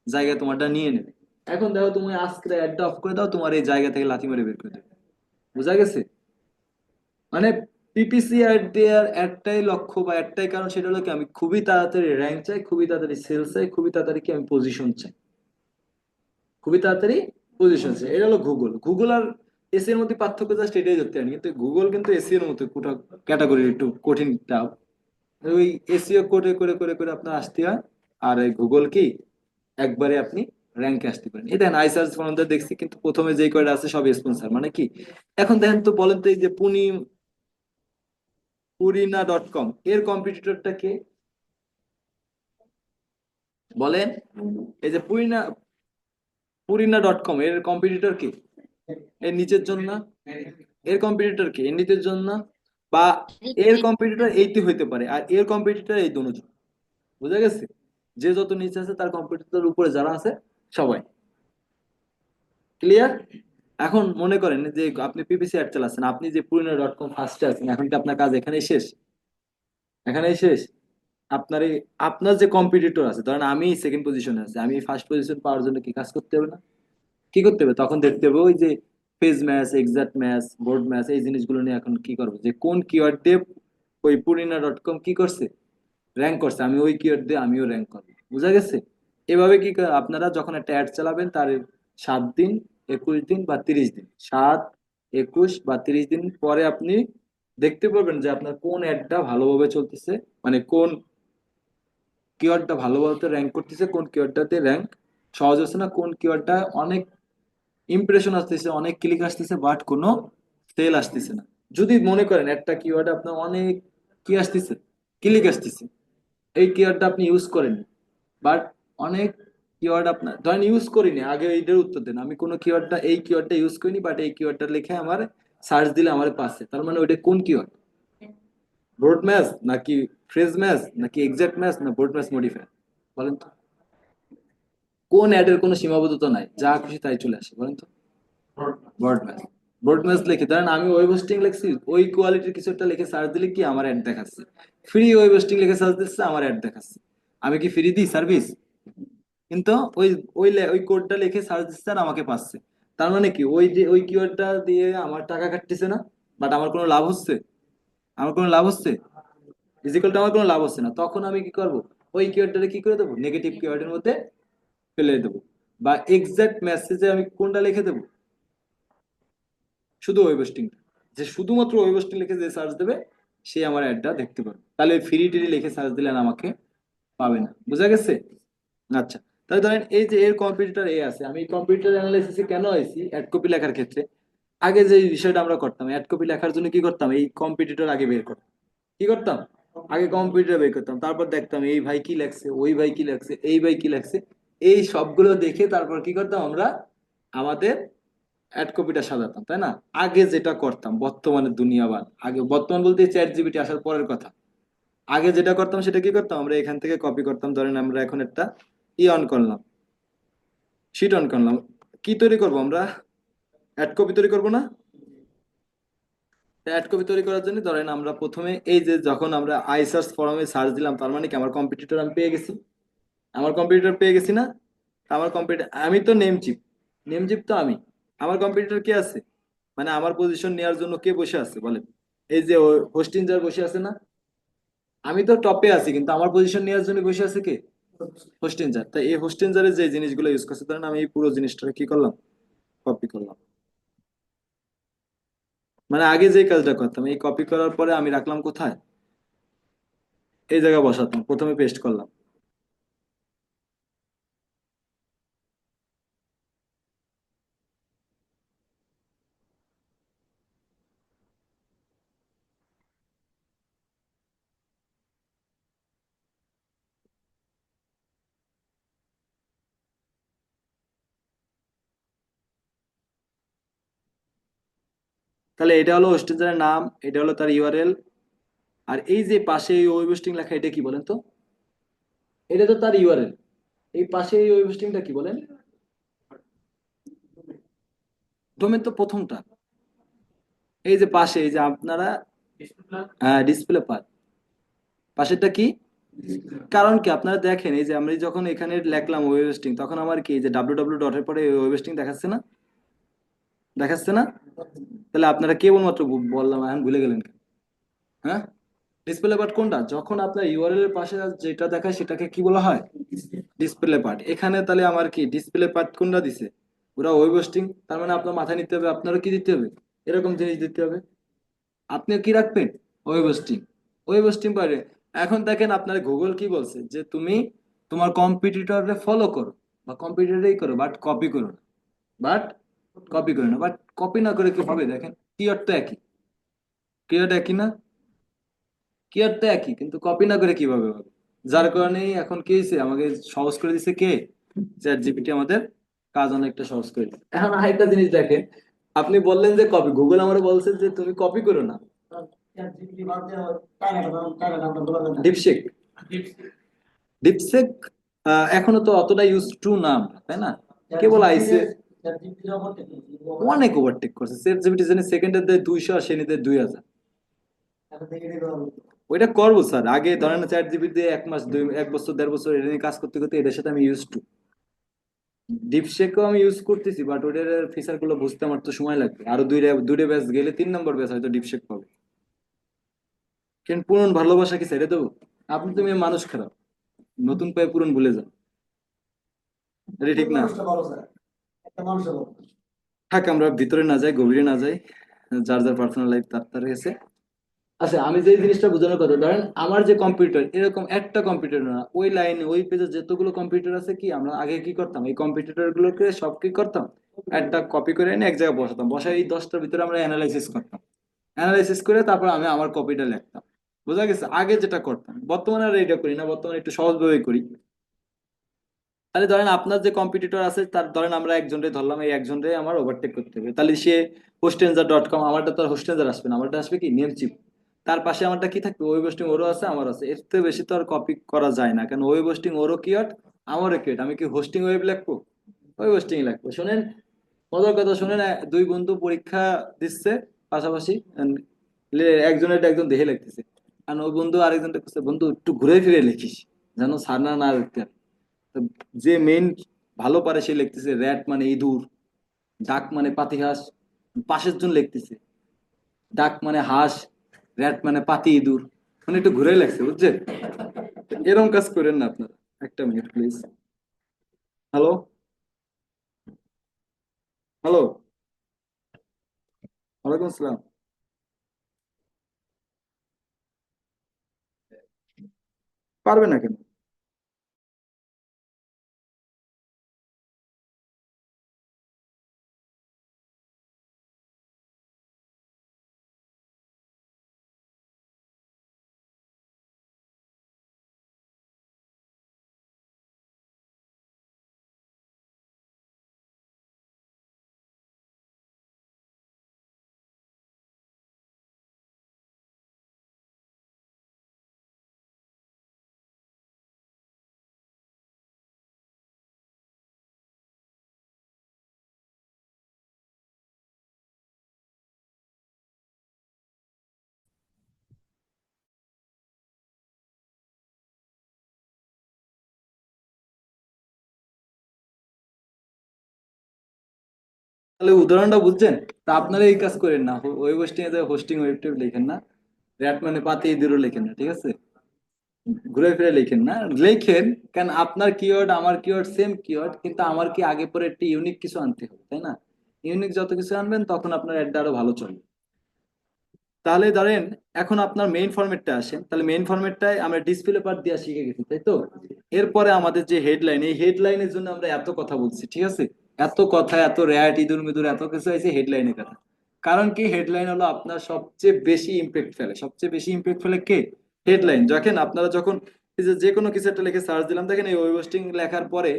জায়গা তোমারটা নিয়ে নেবে। এখন দেখো তুমি আজকে অ্যাডটা অফ করে দাও, তোমার এই জায়গা থেকে লাথি মেরে বের করে দেবে, বুঝা গেছে। মানে পিপিসি অ্যাড দেওয়ার একটাই লক্ষ্য বা একটাই কারণ, সেটা হলো কি আমি খুবই তাড়াতাড়ি র্যাঙ্ক চাই, খুবই তাড়াতাড়ি সেলস চাই, খুবই তাড়াতাড়ি কি আমি পজিশন চাই, খুবই তাড়াতাড়ি পজিশন চাই। এটা হলো গুগল, গুগল আর এসি এর মধ্যে পার্থক্য জাস্ট এটাই ধরতে পারি, কিন্তু গুগল কিন্তু এসি এর মধ্যে কোটা ক্যাটাগরি একটু কঠিন টাফ। ওই এসিও করে করে করে করে আপনার আসতে হয়, আর এই গুগল কি একবারে আপনি র্যাঙ্কে আসতে পারেন। এই দেখেন আইসার্চ ফরমটা দেখছি, কিন্তু প্রথমে যেই কয়টা আছে সব স্পন্সর, মানে কি। এখন দেখেন তো বলেন তো, এই যে পুরিনা.কম এর কম্পিটিটরটা কে বলেন, এই যে পুরিনা.কম এর কম্পিটিটর কে, এর নিচের জন্য না? এর কম্পিটিটর কে, এর নিচের জন্য না? বা এর কম্পিটিটর এইটি হইতে পারে আর এর কম্পিটিটর এই দুজন, বুঝা গেছে। যে যত নিচে আছে তার কম্পিটিটর উপরে যারা আছে সবাই, ক্লিয়ার। এখন মনে করেন যে আপনি পিপিসি অ্যাড চালাচ্ছেন, আপনি যে পুরিনা.কম ফার্স্টে আছেন, এখন কি আপনার কাজ এখানেই শেষ, এখানেই শেষ। আপনার এই আপনার যে কম্পিটিটর আছে, ধরেন আমি সেকেন্ড পজিশনে আছি, আমি ফার্স্ট পজিশন পাওয়ার জন্য কি কাজ করতে হবে না, কি করতে হবে, তখন দেখতে হবে ওই যে page match, exact match, board match, এই জিনিসগুলো নিয়ে এখন কি করবো, যে কোন কিওয়ার্ড দিয়ে ওই পুরিনা.কম কি করছে, র্যাঙ্ক করছে, আমি ওই কিওয়ার্ড দিয়ে আমিও র্যাঙ্ক করবো, বুঝা গেছে। এভাবে আপনারা যখন একটা অ্যাড চালাবেন তার 7 দিন, 21 দিন বা 30 দিন, 7, 21 বা 30 দিন পরে আপনি দেখতে পারবেন যে আপনার কোন অ্যাডটা ভালোভাবে চলতেছে, মানে কোন কিওয়ার্ডটা ভালোভাবে র্যাঙ্ক করতেছে, কোন কিওয়ার্ডটাতে র্যাঙ্ক সহজ হচ্ছে না, কোন কিওয়ার্ডটা অনেক ইমপ্রেশন আসতেছে, অনেক ক্লিক আসতেছে, বাট কোনো সেল আসতেছে না। যদি মনে করেন একটা কিওয়ার্ড আপনার অনেক কি আসতেছে, ক্লিক আসতেছে, এই কিওয়ার্ডটা আপনি ইউজ করেন, বাট অনেক কিওয়ার্ড আপনার ধরেন ইউজ করিনি, আগে এইটার উত্তর দেন, আমি কোনো কিওয়ার্ডটা এই কিওয়ার্ডটা ইউজ করিনি, বাট এই কিওয়ার্ডটা লিখে আমার সার্চ দিলে আমার পাচ্ছে, তার মানে ওইটা কোন কিওয়ার্ড, ব্রড ম্যাচ নাকি ফ্রেজ ম্যাচ নাকি এক্সাক্ট ম্যাচ না ব্রড ম্যাচ মডিফায়ার, বলেন তো। কোন অ্যাডের কোনো সীমাবদ্ধতা নাই, যা খুশি তাই চলে আসে, বলেন তো। ব্রড ম্যাচ, ব্রড ম্যাচ লিখে ধরেন আমি ওয়েব হোস্টিং লিখছি, ওই কোয়ালিটির কিছু একটা লিখে সার্চ দিলে কি আমার অ্যাড দেখাচ্ছে, ফ্রি ওয়েব হোস্টিং লিখে সার্চ দিচ্ছে আমার অ্যাড দেখাচ্ছে, আমি কি ফ্রি দিই সার্ভিস, কিন্তু ওই ওই কোডটা লিখে সার্চ দিচ্ছে আর আমাকে পাচ্ছে। তার মানে কি ওই যে ওই কিওয়ার্ডটা দিয়ে আমার টাকা কাটতেছে না, বাট আমার কোনো লাভ হচ্ছে, আমার কোনো লাভ হচ্ছে, ইজিক্যাল টু আমার কোনো লাভ হচ্ছে না, তখন আমি কি করব, ওই কিওয়ার্ডটাকে কি করে দেবো, নেগেটিভ কিওয়ার্ডের মধ্যে ফেলে দেবো। বা এক্সাক্ট মেসেজে আমি কোনটা লিখে দেবো, শুধু ওয়েব হোস্টিং, যে শুধুমাত্র ওয়েব হোস্টিং লিখে যে সার্চ দেবে সে আমার অ্যাডটা দেখতে পাবে। তাহলে ফ্রি টিরি লিখে সার্চ দিলে আর আমাকে পাবে না। বুঝা গেছে? আচ্ছা, তাহলে ধরেন এই যে এর কম্পিটিটর এ আছে, আমি কম্পিউটার অ্যানালাইসিসে কেন আইছি অ্যাড কপি লেখার ক্ষেত্রে, আগে যে বিষয়টা আমরা করতাম অ্যাড কপি লেখার জন্য কি করতাম, এই কম্পিটিটর আগে বের করতাম। কি করতাম, আগে কম্পিউটার বের করতাম, তারপর দেখতাম এই ভাই কি লেখছে, ওই ভাই কি লেখছে, এই ভাই কি লেখছে, এই সবগুলো দেখে তারপর কি করতাম আমরা আমাদের অ্যাড কপিটা সাজাতাম, তাই না? আগে যেটা করতাম, বর্তমানে দুনিয়াবাদ, আগে বর্তমান বলতে চ্যাট জিপিটি আসার পরের কথা, আগে যেটা করতাম সেটা কি করতাম, আমরা এখান থেকে কপি করতাম। ধরেন আমরা এখন একটা অন করলাম, শিট অন করলাম, কি তৈরি করব আমরা, অ্যাড কপি তৈরি করব না? অ্যাড কপি তৈরি করার জন্য ধরেন আমরা প্রথমে এই যে যখন আমরা আই সার্চ ফরমে সার্চ দিলাম, তার মানে কি আমার কম্পিটিটর আমি পেয়ে গেছি, আমার কম্পিটিটর পেয়ে গেছি না? আমার কম্পিটিটর আমি তো নেম চিপ, নেম চিপ তো আমি, আমার কম্পিটিটর কে আছে, মানে আমার পজিশন নেওয়ার জন্য কে বসে আছে বলেন, এই যে হোস্টিং যার বসে আছে না, আমি তো টপে আছি কিন্তু আমার পজিশন নেওয়ার জন্য বসে আছে কে, হোস্টিং যার। তাই এই হোস্টিং যারের যে জিনিসগুলো ইউজ করছে, ধরেন আমি এই পুরো জিনিসটা কি করলাম, কপি করলাম। মানে আগে যে কাজটা করতাম এই কপি করার পরে আমি রাখলাম কোথায়, এই জায়গায় বসাতাম, প্রথমে পেস্ট করলাম। তাহলে এটা হলো হোস্টিং যারের নাম, এটা হলো তার ইউআরএল, আর এই যে পাশে এই ওয়েব হোস্টিং লেখা এটা কি বলেন তো, এটা তো তার ইউআরএল, এই পাশে এই ওয়েব হোস্টিংটা কি বলেন, ডোমেন তো প্রথমটা, এই যে পাশে এই যে আপনারা, হ্যাঁ ডিসপ্লে পার, পাশেরটা কি, কারণ কি আপনারা দেখেন এই যে আমরা যখন এখানে লিখলাম ওয়েব হোস্টিং, তখন আমার কি এই যে ডাব্লিউ ডাব্লিউ ডটের পরে ওয়েব হোস্টিং দেখাচ্ছে না, দেখাচ্ছে না? তাহলে আপনারা কেবলমাত্র বললাম এখন ভুলে গেলেন কেন? হ্যাঁ, ডিসপ্লে পার্ট কোনটা, যখন আপনার ইউআরএল এর পাশে যেটা দেখায় সেটাকে কি বলা হয়, ডিসপ্লে পার্ট। এখানে তাহলে আমার কি ডিসপ্লে পার্ট কোনটা দিছে, ওরা ওয়েব হোস্টিং, তার মানে আপনার মাথায় নিতে হবে, আপনারও কি দিতে হবে, এরকম জিনিস দিতে হবে। আপনি কি রাখবেন, ওয়েব হোস্টিং, ওয়েব হোস্টিং পারে। এখন দেখেন আপনার গুগল কি বলছে, যে তুমি তোমার কম্পিটিটরে ফলো করো বা কম্পিটিটরেই করো, বাট কপি করো না, বাট কপি করো না, বাট কপি না করে কি হবে, দেখেন কিওয়ার্ড তো একই, কিওয়ার্ড একই না, কিওয়ার্ড তো একই, কিন্তু কপি না করে কিভাবে হবে, যার কারণে এখন কি হয়েছে, আমাকে সহজ করে দিছে কে, চ্যাট জিপিটি আমাদের কাজ অনেকটা সহজ করে দিছে। এখন আরেকটা জিনিস দেখেন, আপনি বললেন যে কপি, গুগল আমার বলছে যে তুমি কপি করো না, ডিপসিক, ডিপসেক এখনো তো অতটা ইউজ টু না আমরা, তাই না? কেবল আইসে, অনেক ওভারটেক করছে চ্যাট জিপিটি, জানি সেকেন্ডের দেয় 200 আর সে নিতে 2000। ওইটা করবো স্যার, আগে ধরেন চ্যাট জিপিটি দিয়ে 1 মাস 1 বছর 1.5 বছর এটা নিয়ে কাজ করতে করতে এটার সাথে আমি ইউজ টু, ডিপসেকও আমি ইউজ করতেছি, বাট ওটার ফিচার গুলো বুঝতে আমার তো সময় লাগবে, আরো দুইটা ব্যাচ গেলে 3 নম্বর ব্যাচ হয়তো ডিপসেক পাবে। কিন্তু পুরন ভালোবাসা কি ছেড়ে দেবো, আপনি তুমি মানুষ খারাপ, নতুন পায়ে পুরন ভুলে যান, এটা ঠিক না। থাক আমরা ভিতরে না যাই, গভীরে না যাই, যার যার পার্সোনাল লাইফ তার তার গেছে। আচ্ছা, আমি যে জিনিসটা বোঝানোর কথা, ধরেন আমার যে কম্পিউটার, এরকম একটা কম্পিউটার না, ওই লাইনে ওই পেজে যতগুলো কম্পিউটার আছে, কি আমরা আগে কি করতাম, এই কম্পিউটার গুলোকে সব কি করতাম, একটা কপি করে এনে এক জায়গায় বসাতাম, বসাই এই 10টার ভিতরে আমরা অ্যানালাইসিস করতাম, অ্যানালাইসিস করে তারপর আমি আমার কপিটা লিখতাম। বোঝা গেছে, আগে যেটা করতাম, বর্তমানে আর এটা করি না, বর্তমানে একটু সহজভাবে করি। তাহলে ধরেন আপনার যে কম্পিটিটর আছে তার, ধরেন আমরা একজনকে ধরলাম, এই একজনকে আমার ওভারটেক করতে হবে, তাহলে সে হোস্টেনজার.কম, আমারটা তো আর হোস্টেনজার আসবে না, আমারটা আসবে কি নেমচিপ। তার পাশে আমারটা কি থাকবে, ওয়েব হোস্টিং ওরও আছে আমার আছে, এর থেকে বেশি তো আর কপি করা যায় না, কারণ ওয়েব হোস্টিং ওরও কিওয়ার্ড আমারও কিওয়ার্ড, আমি কি হোস্টিং ওয়েব লিখবো, ওয়েব হোস্টিং লিখবো। শোনেন, মজার কথা শোনেন, দুই বন্ধু পরীক্ষা দিচ্ছে পাশাপাশি, একজনের একজন দেখে লিখতেছে, আর ওই বন্ধু আরেকজনটা করছে, বন্ধু একটু ঘুরে ফিরে লিখিস যেন স্যার না দেখতে পারে। তো যে মেইন ভালো পারে সে লিখতেছে র্যাট মানে ইঁদুর, ডাক মানে পাতিহাঁস, পাশের জন লিখতেছে ডাক মানে হাঁস, র্যাট মানে পাতি ইঁদুর। মানে একটু ঘুরাই লাগছে বুঝছেন। এরকম কাজ করেন না আপনারা। একটা মিনিট প্লিজ। হ্যালো, হ্যালো, ওয়ালাইকুম আসসালাম। পারবে না কেন? তাহলে উদাহরণটা বুঝছেন? তা আপনারা এই কাজ করেন না, ওয়েব হোস্টিং এ হোস্টিং ওয়েব টেব লেখেন না, র্যাট মানে পাতি ইঁদুরও লেখেন না, ঠিক আছে? ঘুরে ফিরে লেখেন না, লেখেন। কারণ আপনার কিওয়ার্ড আমার কিওয়ার্ড সেম কিওয়ার্ড, কিন্তু আমার কি আগে পরে একটি ইউনিক কিছু আনতে হবে, তাই না? ইউনিক যত কিছু আনবেন তখন আপনার অ্যাডটা আরো ভালো চলবে। তাহলে ধরেন, এখন আপনার মেইন ফরম্যাটটা আসেন, তাহলে মেইন ফরম্যাটটায় আমরা ডিসপ্লে পার্ট দেওয়া শিখে গেছি, তাই তো? এরপরে আমাদের যে হেডলাইন, এই হেডলাইনের জন্য আমরা এত কথা বলছি, ঠিক আছে? এত কথা, এত র্যাট ইদুর মিদুর এত কিছু আছে হেডলাইনের কথা। কারণ কি, হেডলাইন হলো আপনার সবচেয়ে বেশি ইম্প্যাক্ট ফেলে। সবচেয়ে বেশি ইম্প্যাক্ট ফেলে কে? হেডলাইন। দেখেন আপনারা যখন এই যে যে কোনো কিছু একটা লিখে সার্চ দিলাম, দেখেন এই ওয়েব হোস্টিং লেখার পরে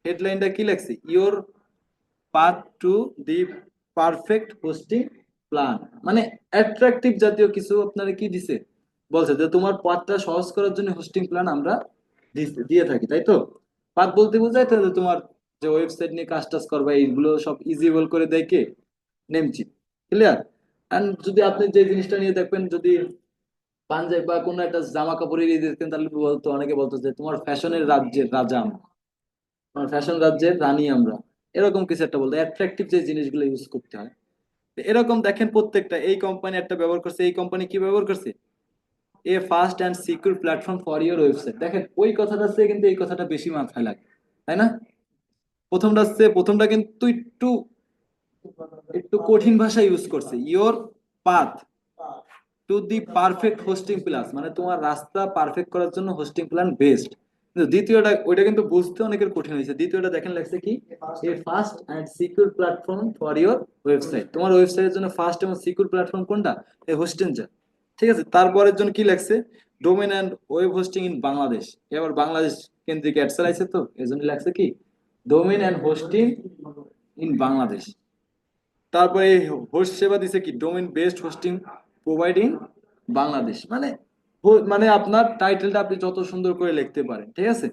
হেডলাইনটা কি লেখছে? Your path two the perfect hosting plan. মানে অ্যাট্রাকটিভ জাতীয় কিছু আপনারা কি দিছে, বলছে যে তোমার পথটা সহজ করার জন্য হোস্টিং প্ল্যান আমরা দিয়ে থাকি, তাই তো? পাথ বলতে বোঝায় তো যে তোমার যে ওয়েবসাইট নিয়ে কাজ টাজ করবা এইগুলো সব ইজিবল করে দেয় কে? নেমচিপ। ক্লিয়ার? এন্ড যদি আপনি যে জিনিসটা নিয়ে দেখবেন, যদি পাঞ্জাবি বা কোনো একটা জামা কাপড়ের ইয়ে দেখতেন, তাহলে বলতো, অনেকে বলতো যে তোমার ফ্যাশনের রাজ্যের রাজা আমরা, তোমার ফ্যাশন রাজ্যের রানী আমরা। এরকম কিছু একটা বলতো, অ্যাট্রাকটিভ যে জিনিসগুলো ইউজ করতে হয়। তো এরকম দেখেন প্রত্যেকটা, এই কোম্পানি একটা ব্যবহার করছে, এই কোম্পানি কি ব্যবহার করছে? A fast and secure platform for your website. দেখেন ওই কথাটা আছে, কিন্তু এই কথাটা বেশি মাথায় লাগে, তাই না? প্রথমটা আছে, প্রথমটা কিন্তু একটু একটু কঠিন ভাষা ইউজ করছে, your path two the perfect hosting plus, মানে তোমার রাস্তা পারফেক্ট করার জন্য হোস্টিং প্ল্যান বেস্ট। কিন্তু দ্বিতীয়টা ওইটা কিন্তু বুঝতে অনেকের কঠিন হয়েছে। দ্বিতীয়টা দেখেন লাগছে কি, a fast and secure platform for your website. তোমার ওয়েবসাইটের জন্য ফাস্ট এবং সিকিউর প্ল্যাটফর্ম কোনটা? এই হোস্টেনজার। ঠিক আছে, তারপরের জন্য কি লাগছে? Domain and web hosting in Bangladesh. এবার বাংলাদেশ কেন্দ্রিক অ্যাড চালাইছে, তো এই জন্য লাগছে কি, domain and hosting in Bangladesh. তারপরে হোস্ট সেবা দিছে কি, domain based hosting providing Bangladesh. মানে মানে আপনার টাইটেলটা আপনি যত সুন্দর করে লিখতে পারেন, ঠিক আছে?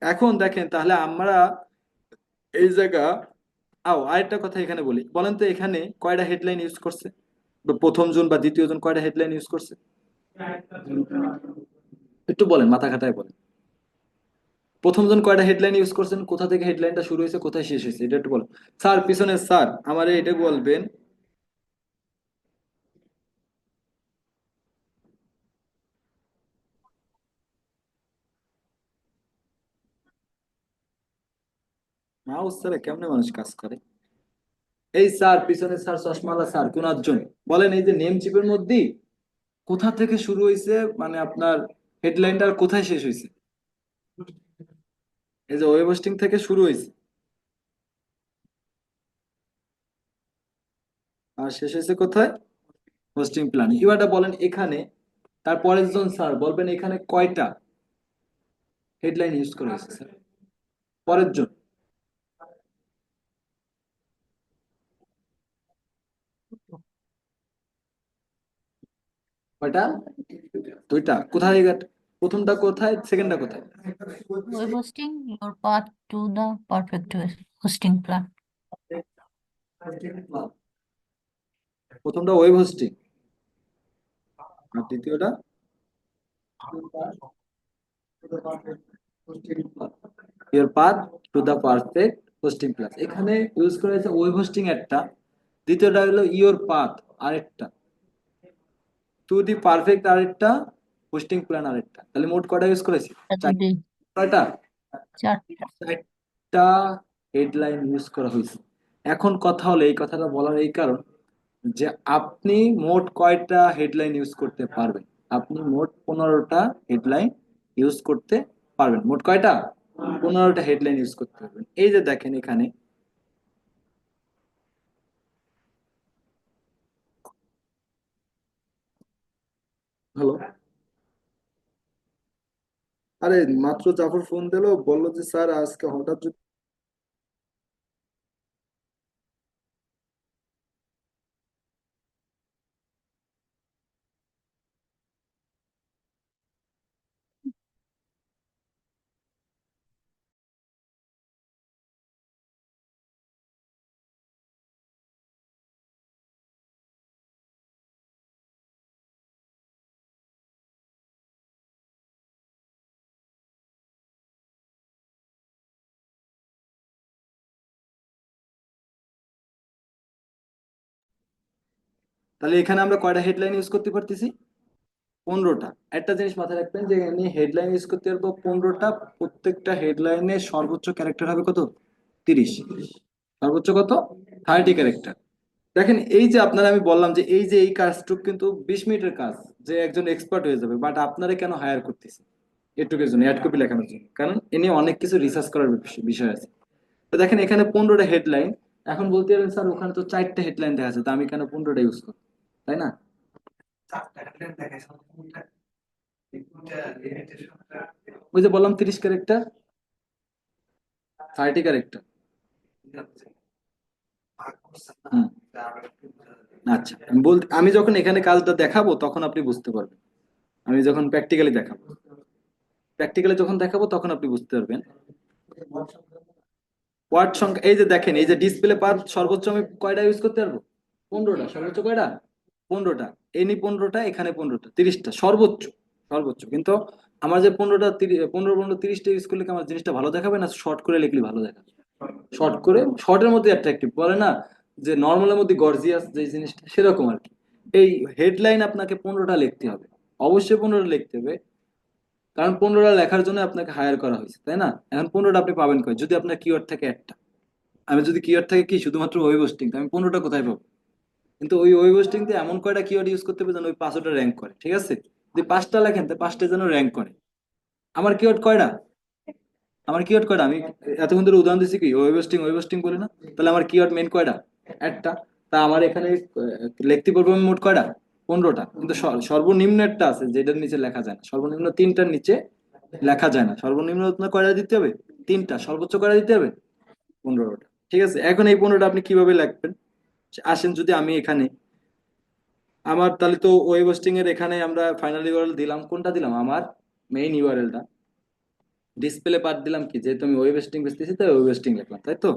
এখন দেখেন তাহলে আমরা এই জায়গা, আরেকটা কথা এখানে বলি, বলেন তো এখানে কয়টা হেডলাইন ইউজ করছে? বা প্রথম জন বা দ্বিতীয় জন কয়টা হেডলাইন ইউজ করছে? একটু বলেন, মাথা খাটায় বলেন। প্রথম জন কয়টা হেডলাইন ইউজ করছেন? কোথা থেকে হেডলাইনটা শুরু হয়েছে, কোথায় শেষ হয়েছে, এটা একটু বলেন। স্যার পিছনে স্যার, আমার এটা বলবেন। মাউস ছাড়া কেমনে মানুষ কাজ করে? এই স্যার পিছনে স্যার, চশমালা স্যার, কোন একজন বলেন, এই যে নেম চিপের মধ্যে কোথা থেকে শুরু হয়েছে, মানে আপনার হেডলাইনটা আর কোথায় শেষ হয়েছে? এই যে ওয়েব হোস্টিং থেকে শুরু হয়েছে আর শেষ হয়েছে কোথায়? Hosting plan. এবারটা বলেন এখানে, তারপরের জন স্যার বলবেন এখানে কয়টা হেডলাইন ইউজ করা হয়েছে স্যার? পরের জন কয়টা? দুইটা। কোথায় প্রথমটা কোথায়, সেকেন্ডটা কোথায়? Web hosting your path to the perfect hosting plan. প্রথমটা ওয়েব হোস্টিং, আর দ্বিতীয়টা your path to the perfect hosting plus. এখানে ইউজ করা হয়েছে ওয়েব হোস্টিং একটা, দ্বিতীয়টা হলো ইওর পাথ আরেকটা। টু দি পারফেক্ট আরেকটা, হোস্টিং প্ল্যান আরেকটা, তাহলে মোট কয়টা ইউজ করেছি? দুই, কয়টা? চারটা। চারটা হেডলাইন ইউজ করা হয়েছে। এখন কথা হলো, এই কথাটা বলার এই কারণ যে আপনি মোট কয়টা হেডলাইন ইউজ করতে পারবেন। আপনি মোট 15টা হেডলাইন ইউজ করতে পারবেন। মোট কয়টা? 15টা হেডলাইন ইউজ করতে পারবেন। এই যে দেখেন এখানে, হ্যালো, আরে মাত্র জাফর ফোন দিলো, বললো যে স্যার আজকে হঠাৎ তাহলে এখানে আমরা কয়টা হেডলাইন ইউজ করতে পারতেছি? 15টা। একটা জিনিস মাথায় রাখবেন যে আমি হেডলাইন ইউজ করতে পারবো 15টা। প্রত্যেকটা হেডলাইনের সর্বোচ্চ ক্যারেক্টার হবে কত? 30। সর্বোচ্চ কত? 30 ক্যারেক্টার। দেখেন এই যে আপনারা, আমি বললাম যে এই যে এই কাজটুক কিন্তু 20 মিনিটের কাজ, যে একজন এক্সপার্ট হয়ে যাবে, বাট আপনারা কেন হায়ার করতেছে? এটুকুর জন্য, অ্যাড কপি লেখানোর জন্য। কারণ এ নিয়ে অনেক কিছু রিসার্চ করার বিষয় আছে। তো দেখেন এখানে 15টা হেডলাইন। এখন বলতে পারেন স্যার ওখানে তো 4টা হেডলাইন দেখা আছে, তো আমি কেন 15টা ইউজ করবো? তাই না? ওই যে বললাম 30 ক্যারেক্টার, 30 ক্যারেক্টার। হুম। আচ্ছা, আমি যখন এখানে কাজটা দেখাবো তখন আপনি বুঝতে পারবেন। আমি যখন প্র্যাকটিক্যালি দেখাবো, যখন দেখাবো তখন আপনি বুঝতে পারবেন। ওয়ার্ড সংখ্যা, এই যে দেখেন এই যে ডিসপ্লে পার সর্বোচ্চ আমি কয়টা ইউজ করতে পারবো? 15টা। সর্বোচ্চ কয়টা? 15টা। এনি 15টা, এখানে 15টা, 30টা সর্বোচ্চ। সর্বোচ্চ কিন্তু আমার যে 15টা 15 15 30টা ইউজ করলে কি আমার জিনিসটা ভালো দেখাবে, না শর্ট করে লিখলে ভালো দেখাবে? শর্ট করে, শর্টের মধ্যে অ্যাট্রাকটিভ বলে না, যে নর্মালের মধ্যে গর্জিয়াস যে জিনিসটা, সেরকম আর কি। এই হেডলাইন আপনাকে 15টা লিখতে হবে, অবশ্যই 15টা লিখতে হবে। কারণ 15টা লেখার জন্য আপনাকে হায়ার করা হয়েছে, তাই না? এখন 15টা আপনি পাবেন কই যদি আপনার কিওয়ার্ড থাকে একটা? আমি যদি কিওয়ার্ড থাকে কি শুধুমাত্র ওয়েব হোস্টিং, আমি 15টা কোথায় পাবো? কিন্তু ওই ওয়েব হোস্টিং তে এমন কয়টা কিওয়ার্ড ইউজ করতে হবে যেন ওই 5টা র্যাঙ্ক করে, ঠিক আছে? যদি 5টা লেখেন তো 5টা যেন র্যাঙ্ক করে। আমার কিওয়ার্ড কয়টা? আমি এতক্ষণ ধরে উদাহরণ দিচ্ছি কি ওয়েব হোস্টিং, বলে না? তাহলে আমার কিওয়ার্ড মেন কয়টা? একটা। তা আমার এখানে লিখতে পারবো আমি মোট কয়টা? 15টা। কিন্তু সর্বনিম্ন একটা আছে যেটার নিচে লেখা যায় না, সর্বনিম্ন 3টার নিচে লেখা যায় না। সর্বনিম্ন আপনার কয়টা দিতে হবে? 3টা। সর্বোচ্চ কয়টা দিতে হবে? 15টা। ঠিক আছে, এখন এই 15টা আপনি কিভাবে লিখবেন? আসেন, যদি আমি এখানে আমার, তাহলে তো ওয়েব হোস্টিং এর এখানে আমরা ফাইনাল ইউআরএল দিলাম, কোনটা দিলাম? আমার মেইন ইউআরএলটা। ডিসপ্লে পার্ট দিলাম কি, যেহেতু আমি ওয়েব হোস্টিং বেচতেছি তাই ওয়েব হোস্টিং লিখলাম, তাই তো?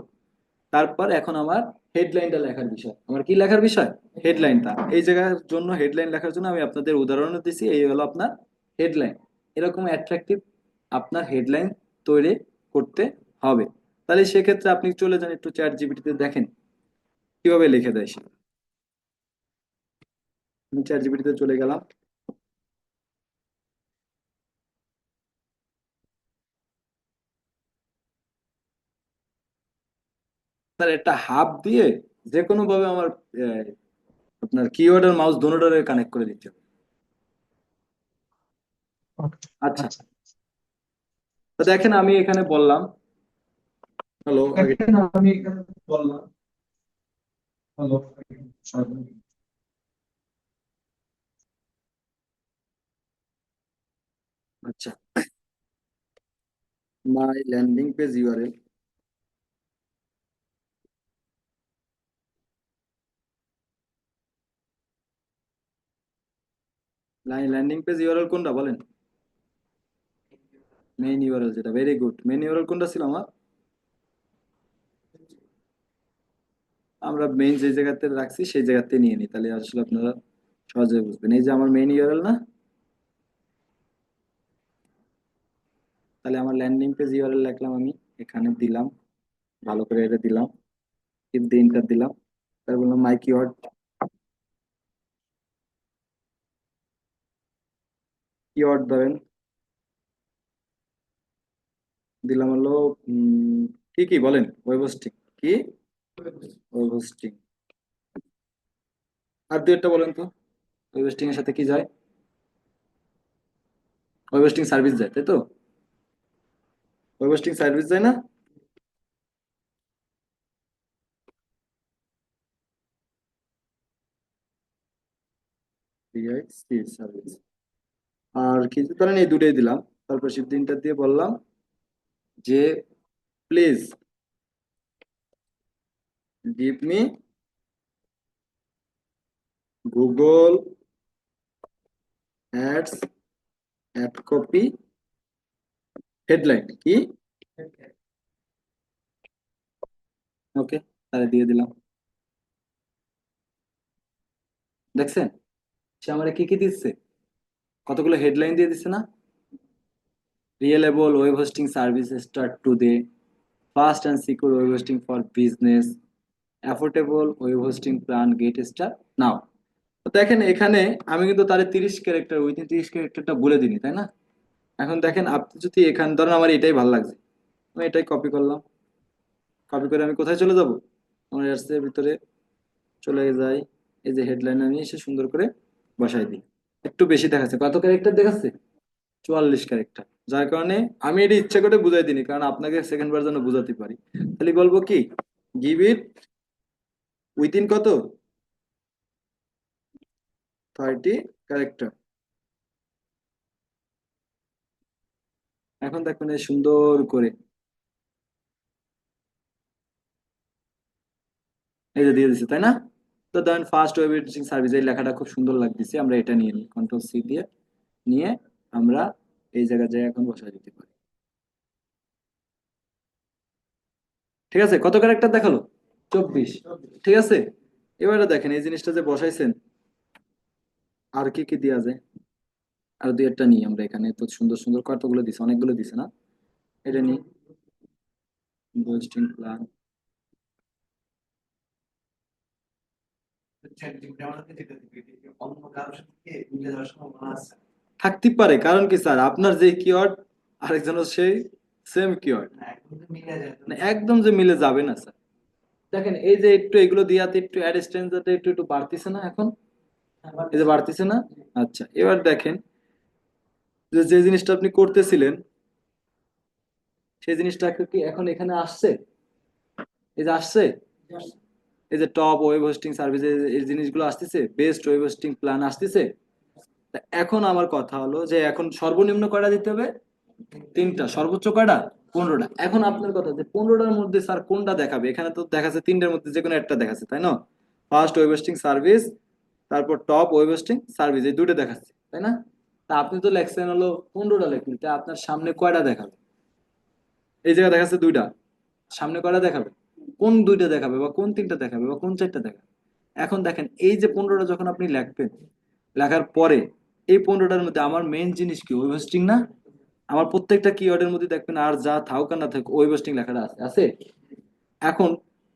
তারপর এখন আমার হেডলাইনটা লেখার বিষয়। আমার কি লেখার বিষয়? হেডলাইনটা। এই জায়গার জন্য, হেডলাইন লেখার জন্য আমি আপনাদের উদাহরণও দিছি। এই হলো আপনার হেডলাইন। এরকম অ্যাট্রাকটিভ আপনার হেডলাইন তৈরি করতে হবে। তাহলে সেক্ষেত্রে আপনি চলে যান একটু চ্যাট জিপিটিতে, দেখেন কিভাবে লিখে দেয় সে। আমি চ্যাট জিপিটিতে চলে গেলাম। স্যার একটা হাব দিয়ে যে কোনো ভাবে আমার আহ, আপনার কিওয়ার্ড আর মাউস দুটোটারে কানেক্ট করে দিতে হবে। আচ্ছা, তো দেখেন আমি এখানে বললাম, হ্যালো আগে, আচ্ছা, my landing page URL. Landing page URL কোনটা বলেন? মেইন ইউআরএল যেটা, ভেরি গুড। মেইন ইউআরএল কোনটা ছিল আমার? আমরা মেইন যে জায়গাতে রাখছি সেই জায়গাতে নিয়ে নিই, তাহলে আসলে আপনারা সহজে বুঝবেন। এই যে আমার মেইন ইউআরএল না? তাহলে আমার ল্যান্ডিং পেজ ইউআরএল লিখলাম আমি, এখানে দিলাম, ভালো করে এটা দিলাম, ইফ দি এন্টার দিলাম, তারপর বললাম মাই কিওয়ার্ড। কিওয়ার্ড ধরেন দিলাম হলো কি কি বলেন, ওয়েব হোস্টিং কি, ওয়েব হোস্টিং। আর দু একটা বলেন তো, ওয়েব হোস্টিং এর সাথে কি যায়? ওয়েব হোস্টিং সার্ভিস যায়, তাই তো? ওয়েব হোস্টিং সার্ভিস যায় না? DIC service. আর কি ধরেন এই দুটোই দিলাম। তারপর শিফট তিনটা দিয়ে বললাম যে please give me Google ads ad copy headline কি। ওকে, তাহলে দিয়ে দিলাম। দেখছেন সে আমার কি কি দিচ্ছে, কতগুলো হেডলাইন দিয়ে দিচ্ছে না? রিয়েলেবল web hosting service start today, fast and secure web hosting for business, affordable web hosting plan get start now. তো দেখেন এখানে আমি কিন্তু তার 30 ক্যারেক্টার, উইথিন 30 ক্যারেক্টারটা বলে দিনি, তাই না? এখন দেখেন আপনি যদি এখান ধরেন আমার এটাই ভালো লাগছে, আমি এটাই কপি করলাম। কপি করে আমি কোথায় চলে যাব? আমার এর ভিতরে চলে যাই। এই যে হেডলাইন আমি এসে সুন্দর করে বসাই দিই। একটু বেশি দেখাচ্ছে, কত ক্যারেক্টার দেখাচ্ছে? 44 ক্যারেক্টার। যার কারণে আমি এটা ইচ্ছা করে বুঝাই দিনি, কারণ আপনাকে সেকেন্ড বার যেন বুঝাতে পারি। তাহলে বলবো কি, গিভ ইট উইথিন কত, 30 ক্যারেক্টার। এখন দেখবেন এই সুন্দর করে এই যে দিয়ে দিচ্ছে, তাই না? তো ধরেন ফার্স্ট ওয়েব এডিটিং সার্ভিস, এই লেখাটা খুব সুন্দর লাগতেছে, আমরা এটা নিয়ে নিই, কন্ট্রোল সি দিয়ে নিয়ে আমরা এই জায়গায় যাই এখন বসাই দিতে পারি। ঠিক আছে, কত ক্যারেক্টার দেখালো? 24। ঠিক আছে, এবারে দেখেন এই জিনিসটা যে বসাইছেন, আর কি কি দেওয়া যায়? আর দুই একটা নিই আমরা, এখানে তো সুন্দর সুন্দর কতগুলো দিছে, অনেকগুলো দিছে না? এটা নিই, বুস্টিং প্ল্যান। থাকতে পারে, কারণ কি স্যার, আপনার যে কিওয়ার্ড আরেকজনের সেই সেম কিওয়ার্ড, না একদম যে মিলে যাবে না স্যার। দেখেন এই যে একটু এগুলো দিয়াতে একটু অ্যাডস্টেন্সটা একটু একটু বাড়তিছে না এখন? এই যে বাড়তিছে না? আচ্ছা, এবার দেখেন যে যে জিনিসটা আপনি করতেছিলেন সেই জিনিসটা কি এখন এখানে আসছে? এই যে আসছে, এই যে টপ ওয়েব হোস্টিং সার্ভিস, এই জিনিসগুলো আসতেছে, বেস্ট ওয়েব হোস্টিং প্ল্যান আসতেছে। তা এখন আমার কথা হলো যে এখন সর্বনিম্ন কয়টা দিতে হবে? তিনটা, সর্বোচ্চ কয়টা? 15টা। এখন আপনার কথা যে 15টার মধ্যে স্যার কোনটা দেখাবে? এখানে তো দেখাচ্ছে তিনটার মধ্যে যে কোনো একটা দেখাচ্ছে, তাই না? ফার্স্ট ওয়েব হোস্টিং সার্ভিস, তারপর টপ ওয়েব হোস্টিং সার্ভিস, এই দুটো দেখাচ্ছে, তাই না? তা আপনি তো লেখছেন হলো 15টা লেখেন, তা আপনার সামনে কয়টা দেখাবে? এই জায়গায় দেখাচ্ছে দুইটা, সামনে কয়টা দেখাবে? কোন দুইটা দেখাবে, বা কোন তিনটা দেখাবে, বা কোন চারটা দেখাবে? এখন দেখেন এই যে 15টা যখন আপনি লিখবেন, লেখার পরে এই 15টার মধ্যে আমার মেইন জিনিস কি, ওয়েব হোস্টিং না? আমার প্রত্যেকটা কিওয়ার্ডের মধ্যে দেখবেন আর যা থাকুক আর না থাকুক ওয়েব হোস্টিং লেখাটা আছে আছে। এখন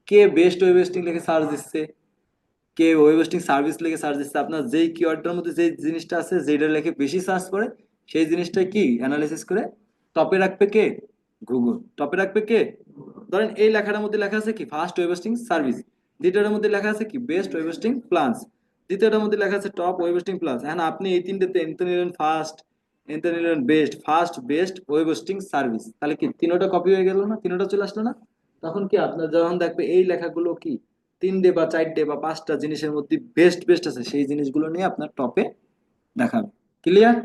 কে বেস্ট ওয়েব হোস্টিং লিখে সার্চ দিচ্ছে, কে ওয়েব হোস্টিং সার্ভিস লিখে সার্চ দিচ্ছে, আপনার যেই কিওয়ার্ডটার মধ্যে যে জিনিসটা আছে যেটা লিখে বেশি সার্চ করে, সেই জিনিসটা কি অ্যানালাইসিস করে টপে রাখবে কে? গুগল। টপে রাখবে কে? ধরেন এই লেখাটার মধ্যে লেখা আছে কি ফার্স্ট ওয়েব হোস্টিং সার্ভিস, দ্বিতীয়টার মধ্যে লেখা আছে কি বেস্ট ওয়েব হোস্টিং প্ল্যানস, তৃতীয়টার মধ্যে লেখা আছে টপ ওয়েব হোস্টিং প্ল্যানস। এখন আপনি এই তিনটেতে এনতে নিলেন ফার্স্ট, এনতে নিলেন best, first best web hosting service, তাহলে কি তিনোটা কপি হয়ে গেল না? তিনোটা চলে আসলো না? তখন কি আপনার যখন দেখবে এই লেখাগুলো কি 3ডে বা 4ডে বা 5টা জিনিসের মধ্যে বেস্ট বেস্ট আছে, সেই জিনিসগুলো নিয়ে আপনার টপে দেখাবে। ক্লিয়ার?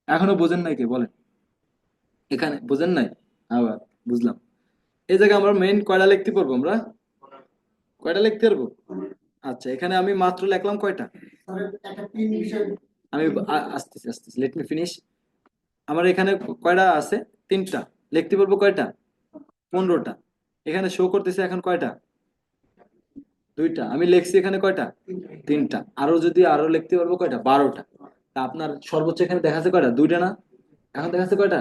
এখনো বোঝেন নাই কে বলেন? এখানে বোঝেন নাই? আবার বুঝলাম। এই জায়গায় আমরা মেইন কয়টা লিখতে পারবো আমরা? কয়টা লিখতে পারবো? আচ্ছা, এখানে আমি মাত্র লিখলাম কয়টা? আমি আসতেছি আসতেছি, লেট মি ফিনিশ। আমার এখানে কয়টা আছে? তিনটা। লিখতে পারবো কয়টা? 15টা। এখানে শো করতেছে এখন কয়টা? দুইটা। আমি লিখছি এখানে কয়টা? তিনটা। আরো যদি আরো লিখতে পারবো কয়টা? 12টা। তা আপনার সর্বোচ্চ এখানে দেখাচ্ছে কয়টা? দুইটা না? এখন দেখাচ্ছে কয়টা?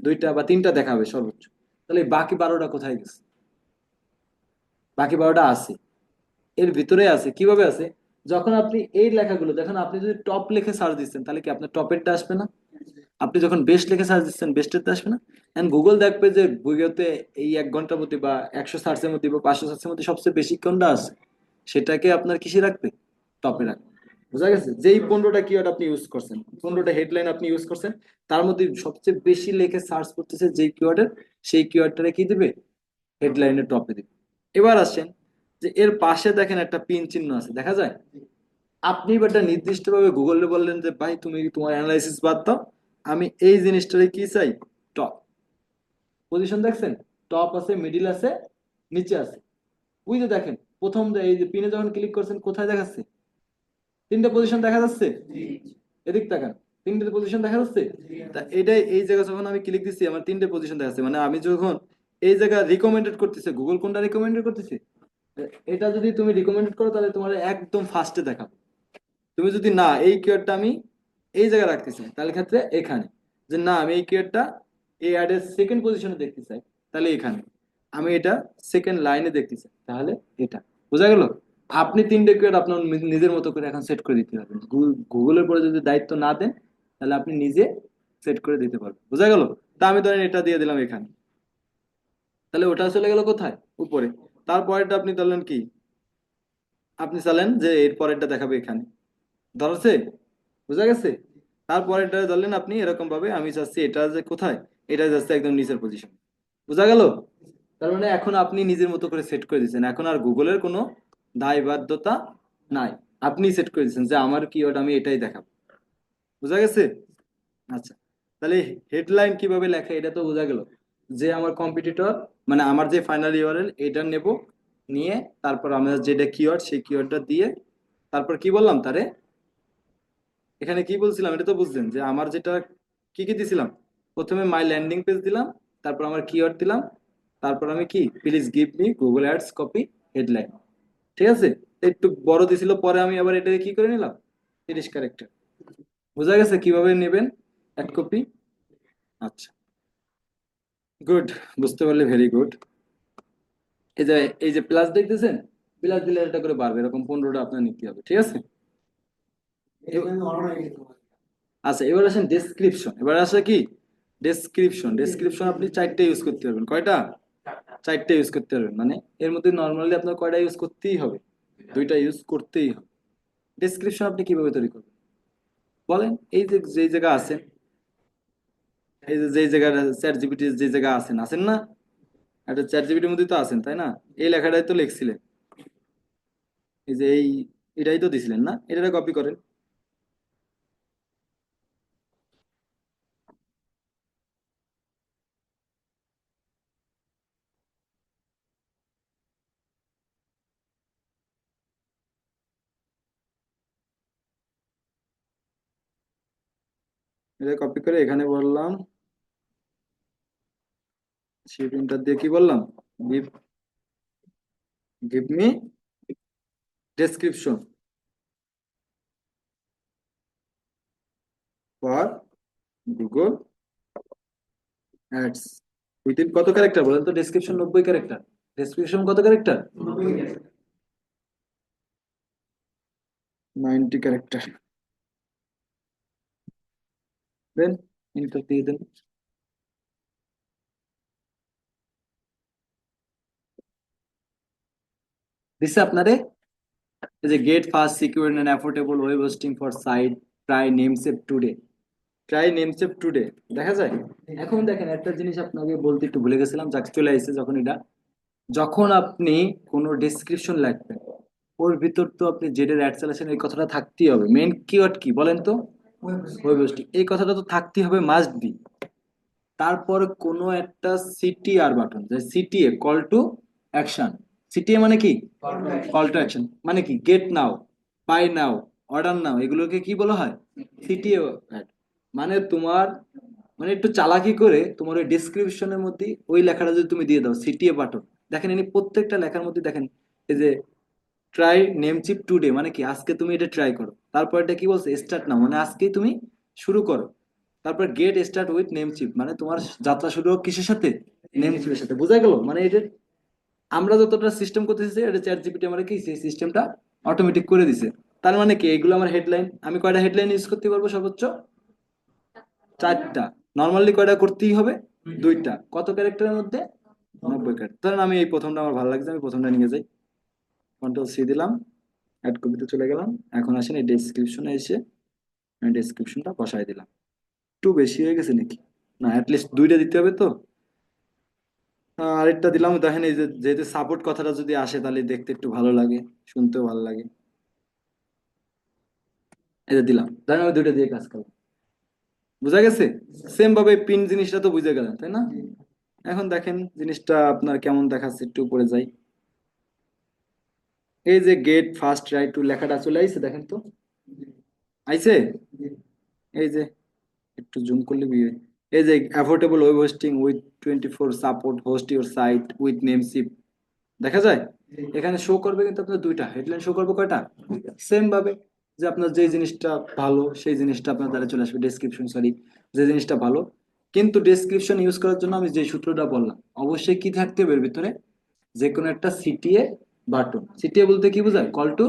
দুইটা বা তিনটা দেখাবে সর্বোচ্চ। তাহলে বাকি 12টা কোথায় গেছে? বাকি 12টা আছে, এর ভিতরে আছে। কিভাবে আছে? যখন আপনি এই লেখাগুলো দেখেন, আপনি যদি টপ লিখে সার্চ দিচ্ছেন তাহলে কি আপনার টপেরটা আসবে না? আপনি যখন বেস্ট লিখে সার্চ দিচ্ছেন বেস্টেরটা আসবে না? এন্ড গুগল দেখবে যে ভিডিওতে এই 1 ঘন্টার মধ্যে বা 100 সার্চের মধ্যে বা 500 সার্চের মধ্যে সবচেয়ে বেশি কোনটা আছে, সেটাকে আপনার কিসে রাখবে? টপে রাখবে। বোঝা গেছে? যেই 15টা কিওয়ার্ড আপনি ইউজ করছেন, 15টা হেডলাইন আপনি ইউজ করছেন, তার মধ্যে সবচেয়ে বেশি লেখে সার্চ করতেছে যেই কিওয়ার্ডের, সেই কিওয়ার্ডটারে কি দিবে? হেডলাইনের টপে দিবে। এবার আসেন যে এর পাশে দেখেন একটা পিন চিহ্ন আছে, দেখা যায়? আপনি এবার একটা নির্দিষ্টভাবে গুগলে বললেন যে ভাই তুমি তোমার অ্যানালাইসিস বাদ দাও, আমি এই জিনিসটারে কি চাই? Top position. দেখছেন? টপ আছে, মিডিল আছে, নিচে আছে। ওই যে দেখেন, প্রথম যে এই যে পিনে যখন ক্লিক করছেন কোথায় দেখাচ্ছে? 3টে পজিশন দেখা যাচ্ছে। এদিক তাকান, 3টে পজিশন দেখা যাচ্ছে। তা এটাই, এই জায়গা যখন আমি ক্লিক দিচ্ছি আমার 3টে পজিশন দেখাচ্ছে, মানে আমি যখন এই জায়গা রিকমেন্ডেড করতেছে, গুগল কোনটা রিকমেন্ডেড করতেছে? এটা যদি তুমি রিকমেন্ডেড করো তাহলে তোমার একদম ফার্স্টে দেখাবে। তুমি যদি না এই কিওয়ার্ডটা আমি এই জায়গায় রাখতে চাই তাহলে ক্ষেত্রে এখানে, যে না আমি এই কিওয়ার্ডটা এই অ্যাডের সেকেন্ড পজিশনে দেখতে চাই তাহলে এখানে, আমি এটা সেকেন্ড লাইনে দেখতে চাই তাহলে এটা। বোঝা গেল? আপনি 3টে কিওয়ার্ড আপনার নিজের মতো করে এখন সেট করে দিতে পারবেন। গুগলের পরে যদি দায়িত্ব না দেন তাহলে আপনি নিজে সেট করে দিতে পারবেন। বোঝা গেল? তা আমি ধরেন এটা দিয়ে দিলাম এখানে, তাহলে ওটা চলে গেল কোথায়? উপরে। তারপরেরটা আপনি ধরলেন কি, আপনি চাইলেন যে এর পরেরটা দেখাবে এখানে, ধরছে? বুঝা গেছে? তারপরে এটা ধরলেন আপনি এরকম ভাবে, আমি চাচ্ছি এটা যে কোথায়, এটা যাচ্ছে একদম নিচের পজিশন। বুঝা গেল? তার মানে এখন আপনি নিজের মতো করে সেট করে দিচ্ছেন, এখন আর গুগলের কোনো দায়বাধ্যতা নাই। আপনি সেট করে দিচ্ছেন যে আমার কিওয়ার্ড আমি এটাই দেখাবো। বুঝা গেছে? আচ্ছা, তাহলে হেডলাইন কিভাবে লেখা এটা তো বোঝা গেল। যে আমার কম্পিটিটর, মানে আমার যে ফাইনাল ইউআরএল এটা নেব, নিয়ে তারপর আমরা যেটা কিওয়ার্ড সেই কিওয়ার্ডটা দিয়ে তারপর কি বললাম তারে, এখানে কি বলছিলাম এটা তো বুঝলেন যে আমার যেটা কি কি দিছিলাম। প্রথমে মাই ল্যান্ডিং পেজ দিলাম, তারপর আমার কিওয়ার্ড দিলাম, তারপর আমি কি please give me Google ads copy headline. ঠিক আছে? একটু বড় দিছিল, পরে আমি আবার এটাকে কি করে নিলাম? 30 ক্যারেক্টার। বোঝা গেছে কিভাবে নেবেন 1 কপি? আচ্ছা, গুড। বুঝতে পারলে ভেরি গুড। এই যে এই যে প্লাস দেখতেছেন, প্লাস দিলে একটা করে বাড়বে, এরকম 15টা আপনার নিতে হবে। ঠিক আছে? আচ্ছা, এবার আসেন ডেসক্রিপশন। এবার আসে কি ডেসক্রিপশন। ডেসক্রিপশন আপনি 4টে ইউজ করতে পারবেন। কয়টা? 4টে ইউজ করতে পারবেন, মানে এর মধ্যে নর্মালি আপনার কয়টা ইউজ করতেই হবে? 2টা ইউজ করতেই হবে। ডেসক্রিপশন আপনি কিভাবে তৈরি করবেন বলেন? এই যে যেই জায়গা আছেন, এই যে যেই জায়গায় চ্যাট জিপিটি যে জায়গা আছেন, আছেন না? একটা চ্যাট জিপিটির মধ্যে তো আছেন, তাই না? এই লেখাটাই তো লিখছিলেন, এই যে এই এটাই তো দিছিলেন না? এটা কপি করেন। এটা কপি করে এখানে বললাম, সেই প্রিন্টার দিয়ে কি বললাম? Give give me description for Google ads within কত ক্যারেক্টার বলেন তো? Description 90 character. ডেসক্রিপশন কত ক্যারেক্টার? 90 ক্যারেক্টার। দেন ইন্টার দিয়ে দেন। দিছে আপনারে? এই যে get fast secure and affordable web hosting for site, try name save today. Try name save today দেখা যায়। এখন দেখেন একটা জিনিস আপনাকে বলতে একটু ভুলে গেছিলাম, যাকে চলে আসছে যখন এটা, যখন আপনি কোনো ডেসক্রিপশন লিখবেন ওর ভিতর তো আপনি জেডের অ্যাড চালাচ্ছেন এই কথাটা থাকতেই হবে। মেন কিওয়ার্ড কি বলেন তো? ওয়েব হোস্টিং, এই কথাটা তো থাকতেই হবে, মাস্ট বি। তারপর কোনো একটা সিটিআর বাটন, যে CTA, call to action. CTA মানে কি? Call to action. মানে কি? Get now, buy now, order now, এগুলোকে কি বলা হয়? CTA ad. মানে তোমার, মানে একটু চালাকি করে তোমার ওই ডেসক্রিপশনের মধ্যে ওই লেখাটা যদি তুমি দিয়ে দাও সিটিএ বাটন, দেখেন ইনি প্রত্যেকটা লেখার মধ্যে দেখেন এই যে ট্রাই নেমচিপ টুডে মানে কি আজকে তুমি এটা ট্রাই করো। তারপর এটা কি বলছে? স্টার্ট নাও মানে আজকেই তুমি শুরু করো। তারপর গেট স্টার্ট উইথ নেমচিপ মানে তোমার যাত্রা শুরু হোক কিসের সাথে? নেমচিপের সাথে। বোঝা গেল? মানে এটা আমরা যতটা সিস্টেম করতেছি এটা চ্যাট জিপিটি আমরা কি সেই সিস্টেমটা অটোমেটিক করে দিছে। তার মানে কি এগুলো আমার হেডলাইন, আমি কয়টা হেডলাইন ইউজ করতে পারবো সর্বোচ্চ? চারটা। নর্মালি কয়টা করতেই হবে? দুইটা। কত ক্যারেক্টারের মধ্যে? 90 ক্যারেক্টার। ধরেন আমি এই প্রথমটা আমার ভালো লাগছে, আমি প্রথমটা নিয়ে যাই, কন্ট্রোল সি দিলাম, অ্যাড কপিতে চলে গেলাম। এখন আসেন এই ডেসক্রিপশনে এসে আমি ডেসক্রিপশনটা বসাই দিলাম। একটু বেশি হয়ে গেছে নাকি? না, অ্যাটলিস্ট দুইটা দিতে হবে তো। আরেকটা দিলাম, দেখেন এই যে যেহেতু সাপোর্ট কথাটা যদি আসে তাহলে দেখতে একটু ভালো লাগে, শুনতেও ভালো লাগে। এই যে দিলাম, ধরেন আমি দুইটা দিয়ে কাজ করবো। বুঝা গেছে? সেম ভাবে পিন জিনিসটা তো বুঝে গেলেন তাই না? এখন দেখেন জিনিসটা আপনার কেমন দেখাচ্ছে, একটু উপরে যাই। এই যে গেট ফার্স্ট রাইট টু লেখাটা চলে আইছে, দেখেন তো। আইছে? এই যে একটু জুম করলে বিয়ে, এই যে affordable web hosting with 24 support, host your site with নেমশিপ, দেখা যায়। এখানে শো করবে কিন্তু আপনার দুইটা হেডলাইন শো করবে, কয়টা? সেম ভাবে যে আপনার যে জিনিসটা ভালো সেই জিনিসটা আপনার দ্বারা চলে আসবে ডেসক্রিপশন, সরি, যে জিনিসটা ভালো। কিন্তু ডেসক্রিপশন ইউজ করার জন্য আমি যে সূত্রটা বললাম, অবশ্যই কি থাকতে হবে এর ভিতরে? যে কোনো একটা সিটিএ বাটন। সিটিএ বলতে কি বোঝায়? Call to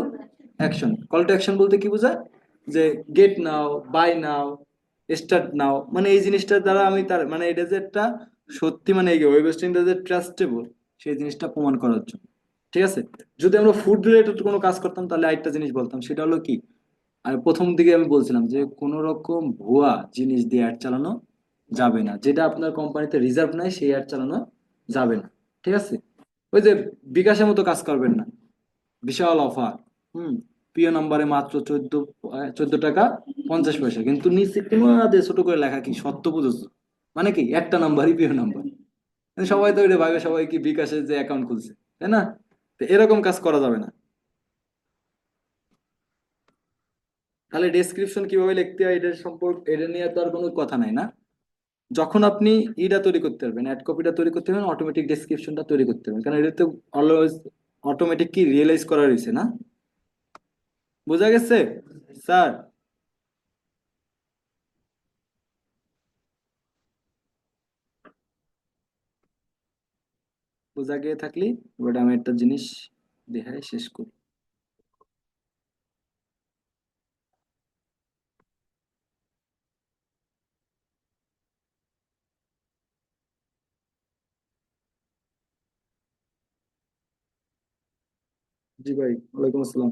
action. Call to action বলতে কি বোঝায়? যে get now, buy now, start now, মানে এই জিনিসটার দ্বারা আমি তার মানে এটা যে একটা সত্যি মানে এই ওয়েব হোস্টিংটা যে ট্রাস্টেবল সেই জিনিসটা প্রমাণ করার জন্য। ঠিক আছে? যদি আমরা ফুড রিলেটেড কোনো কাজ করতাম তাহলে আরেকটা জিনিস বলতাম, সেটা হলো কি, আর প্রথম দিকে আমি বলছিলাম যে কোনো রকম ভুয়া জিনিস দিয়ে অ্যাড চালানো যাবে না, যেটা আপনার কোম্পানিতে রিজার্ভ নাই সেই অ্যাড চালানো যাবে না। ঠিক আছে? ওই যে বিকাশের মতো কাজ করবেন না, বিশাল অফার, হুম, প্রিয় নাম্বারে মাত্র 14 টাকা 50 পয়সা, কিন্তু নিচে কোনো দিয়ে ছোট করে লেখা কি সত্য বুঝেছো? মানে কি একটা নাম্বারই প্রিয় নাম্বার। সবাই তো এটা ভাবে সবাই কি বিকাশের যে অ্যাকাউন্ট খুলছে, তাই না? তো এরকম কাজ করা যাবে না। তাহলে ডেসক্রিপশন কিভাবে লিখতে হয় এটার সম্পর্কে, এটা নিয়ে তো আর কোনো কথা নাই না? যখন আপনি ইটা তৈরি করতে পারবেন, অ্যাড কপিটা তৈরি করতে পারবেন, অটোমেটিক ডেসক্রিপশনটা তৈরি করতে পারবেন, কারণ এটা তো অলওয়েজ অটোমেটিক কি রিয়েলাইজ করা রয়েছে না? বোঝা গেছে স্যার? বোঝা গিয়ে থাকলে এবার আমি একটা জিনিস দেখাই শেষ করি। জি ভাই, ওয়ালাইকুম আসসালাম।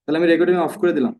তাহলে আমি রেকর্ডিং অফ করে দিলাম।